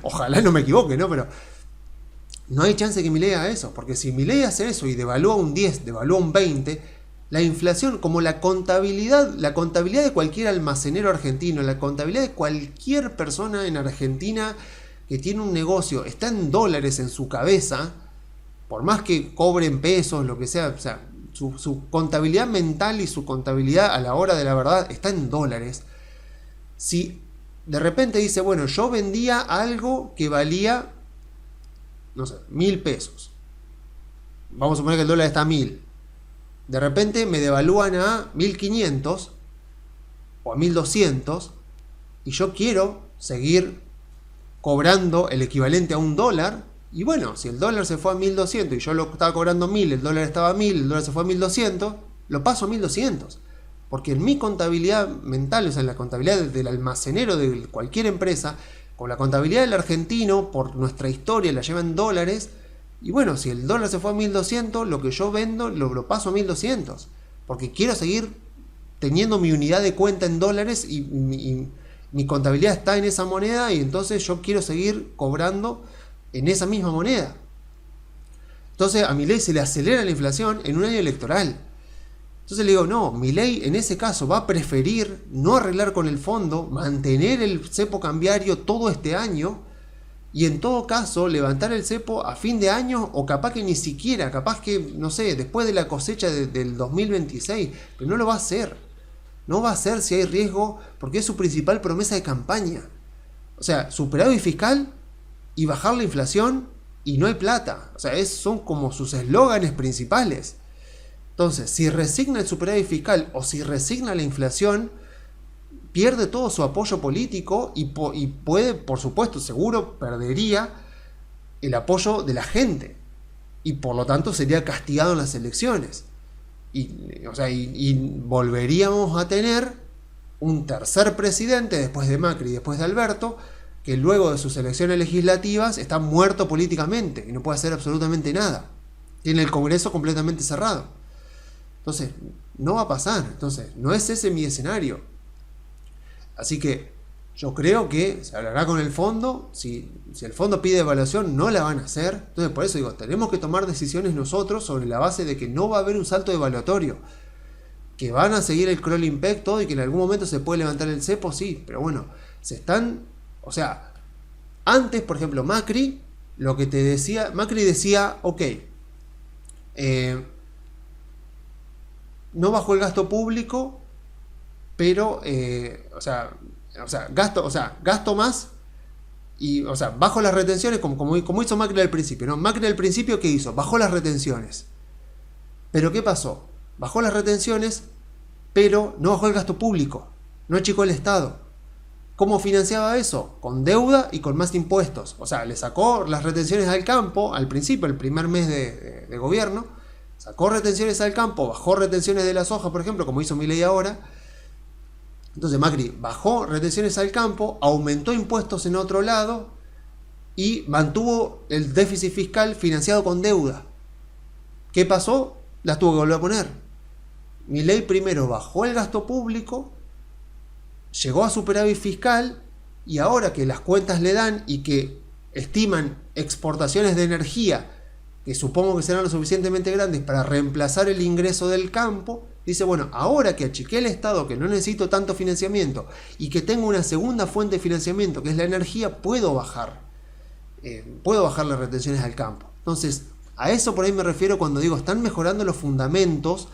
ojalá no me equivoque, ¿no? Pero no hay chance de que Milei haga eso, porque si Milei hace eso y devalúa un 10, devalúa un 20, la inflación, como la contabilidad de cualquier almacenero argentino, la contabilidad de cualquier persona en Argentina que tiene un negocio, está en dólares en su cabeza, por más que cobren pesos, lo que sea, o sea, su contabilidad mental y su contabilidad a la hora de la verdad está en dólares. Si de repente dice, bueno, yo vendía algo que valía, no sé, 1.000 pesos. Vamos a suponer que el dólar está a 1.000. De repente me devalúan a 1.500 o a 1.200 y yo quiero seguir cobrando el equivalente a $1. Y bueno, si el dólar se fue a 1200 y yo lo estaba cobrando 1000, el dólar estaba a 1000, el dólar se fue a 1200, lo paso a 1200. Porque en mi contabilidad mental, o sea, en la contabilidad del almacenero de cualquier empresa, con la contabilidad del argentino, por nuestra historia, la lleva en dólares. Y bueno, si el dólar se fue a 1200, lo que yo vendo lo paso a 1200. Porque quiero seguir teniendo mi unidad de cuenta en dólares y mi contabilidad está en esa moneda, y entonces yo quiero seguir cobrando en esa misma moneda. Entonces a Milei se le acelera la inflación en un año electoral. Entonces le digo, no, Milei en ese caso va a preferir no arreglar con el fondo, mantener el cepo cambiario todo este año, y en todo caso levantar el cepo a fin de año, o capaz que ni siquiera, capaz que, no sé, después de la cosecha del 2026, pero no lo va a hacer. No va a hacer si hay riesgo, porque es su principal promesa de campaña. O sea, superávit fiscal y bajar la inflación, y no hay plata. O sea, son como sus eslóganes principales. Entonces, si resigna el superávit fiscal o si resigna la inflación, pierde todo su apoyo político y puede, por supuesto, seguro perdería el apoyo de la gente. Y por lo tanto sería castigado en las elecciones. Y volveríamos a tener un tercer presidente después de Macri y después de Alberto, que luego de sus elecciones legislativas está muerto políticamente y no puede hacer absolutamente nada. Tiene el Congreso completamente cerrado. Entonces, no va a pasar. Entonces, no es ese mi escenario. Así que yo creo que se hablará con el fondo. Si el fondo pide evaluación, no la van a hacer. Entonces, por eso digo, tenemos que tomar decisiones nosotros sobre la base de que no va a haber un salto evaluatorio. Que van a seguir el crawling peg todo y que en algún momento se puede levantar el cepo, sí. Pero bueno, o sea, antes, por ejemplo, Macri, lo que te decía, Macri decía, ok, no bajó el gasto público, pero, gasto más, y, bajo las retenciones, como hizo Macri al principio, ¿no? Macri al principio, ¿qué hizo? Bajó las retenciones. Pero ¿qué pasó? Bajó las retenciones, pero no bajó el gasto público, no achicó el Estado. ¿Cómo financiaba eso? Con deuda y con más impuestos. O sea, le sacó las retenciones al campo, al principio, el primer mes de gobierno, sacó retenciones al campo, bajó retenciones de la soja, por ejemplo, como hizo Milei ahora. Entonces Macri bajó retenciones al campo, aumentó impuestos en otro lado y mantuvo el déficit fiscal financiado con deuda. ¿Qué pasó? Las tuvo que volver a poner. Milei primero bajó el gasto público, llegó a superávit fiscal, y ahora que las cuentas le dan y que estiman exportaciones de energía que supongo que serán lo suficientemente grandes para reemplazar el ingreso del campo, dice, bueno, ahora que achiqué el Estado, que no necesito tanto financiamiento y que tengo una segunda fuente de financiamiento que es la energía, puedo bajar las retenciones al campo. Entonces, a eso por ahí me refiero cuando digo, están mejorando los fundamentos,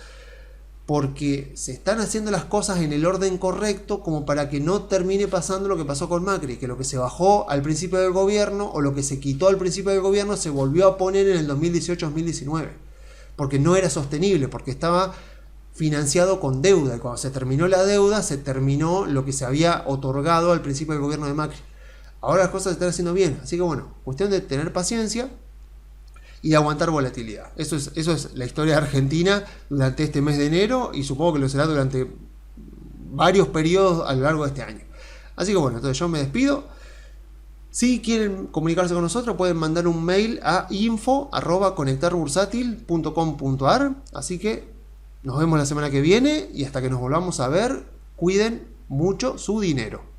porque se están haciendo las cosas en el orden correcto como para que no termine pasando lo que pasó con Macri, que lo que se bajó al principio del gobierno o lo que se quitó al principio del gobierno se volvió a poner en el 2018-2019, porque no era sostenible, porque estaba financiado con deuda, y cuando se terminó la deuda se terminó lo que se había otorgado al principio del gobierno de Macri. Ahora las cosas se están haciendo bien, así que bueno, cuestión de tener paciencia y de aguantar volatilidad. Eso es la historia de Argentina durante este mes de enero, y supongo que lo será durante varios periodos a lo largo de este año. Así que bueno, entonces yo me despido. Si quieren comunicarse con nosotros, pueden mandar un mail a info@conectarbursátil.com.ar. Así que nos vemos la semana que viene, y hasta que nos volvamos a ver, cuiden mucho su dinero.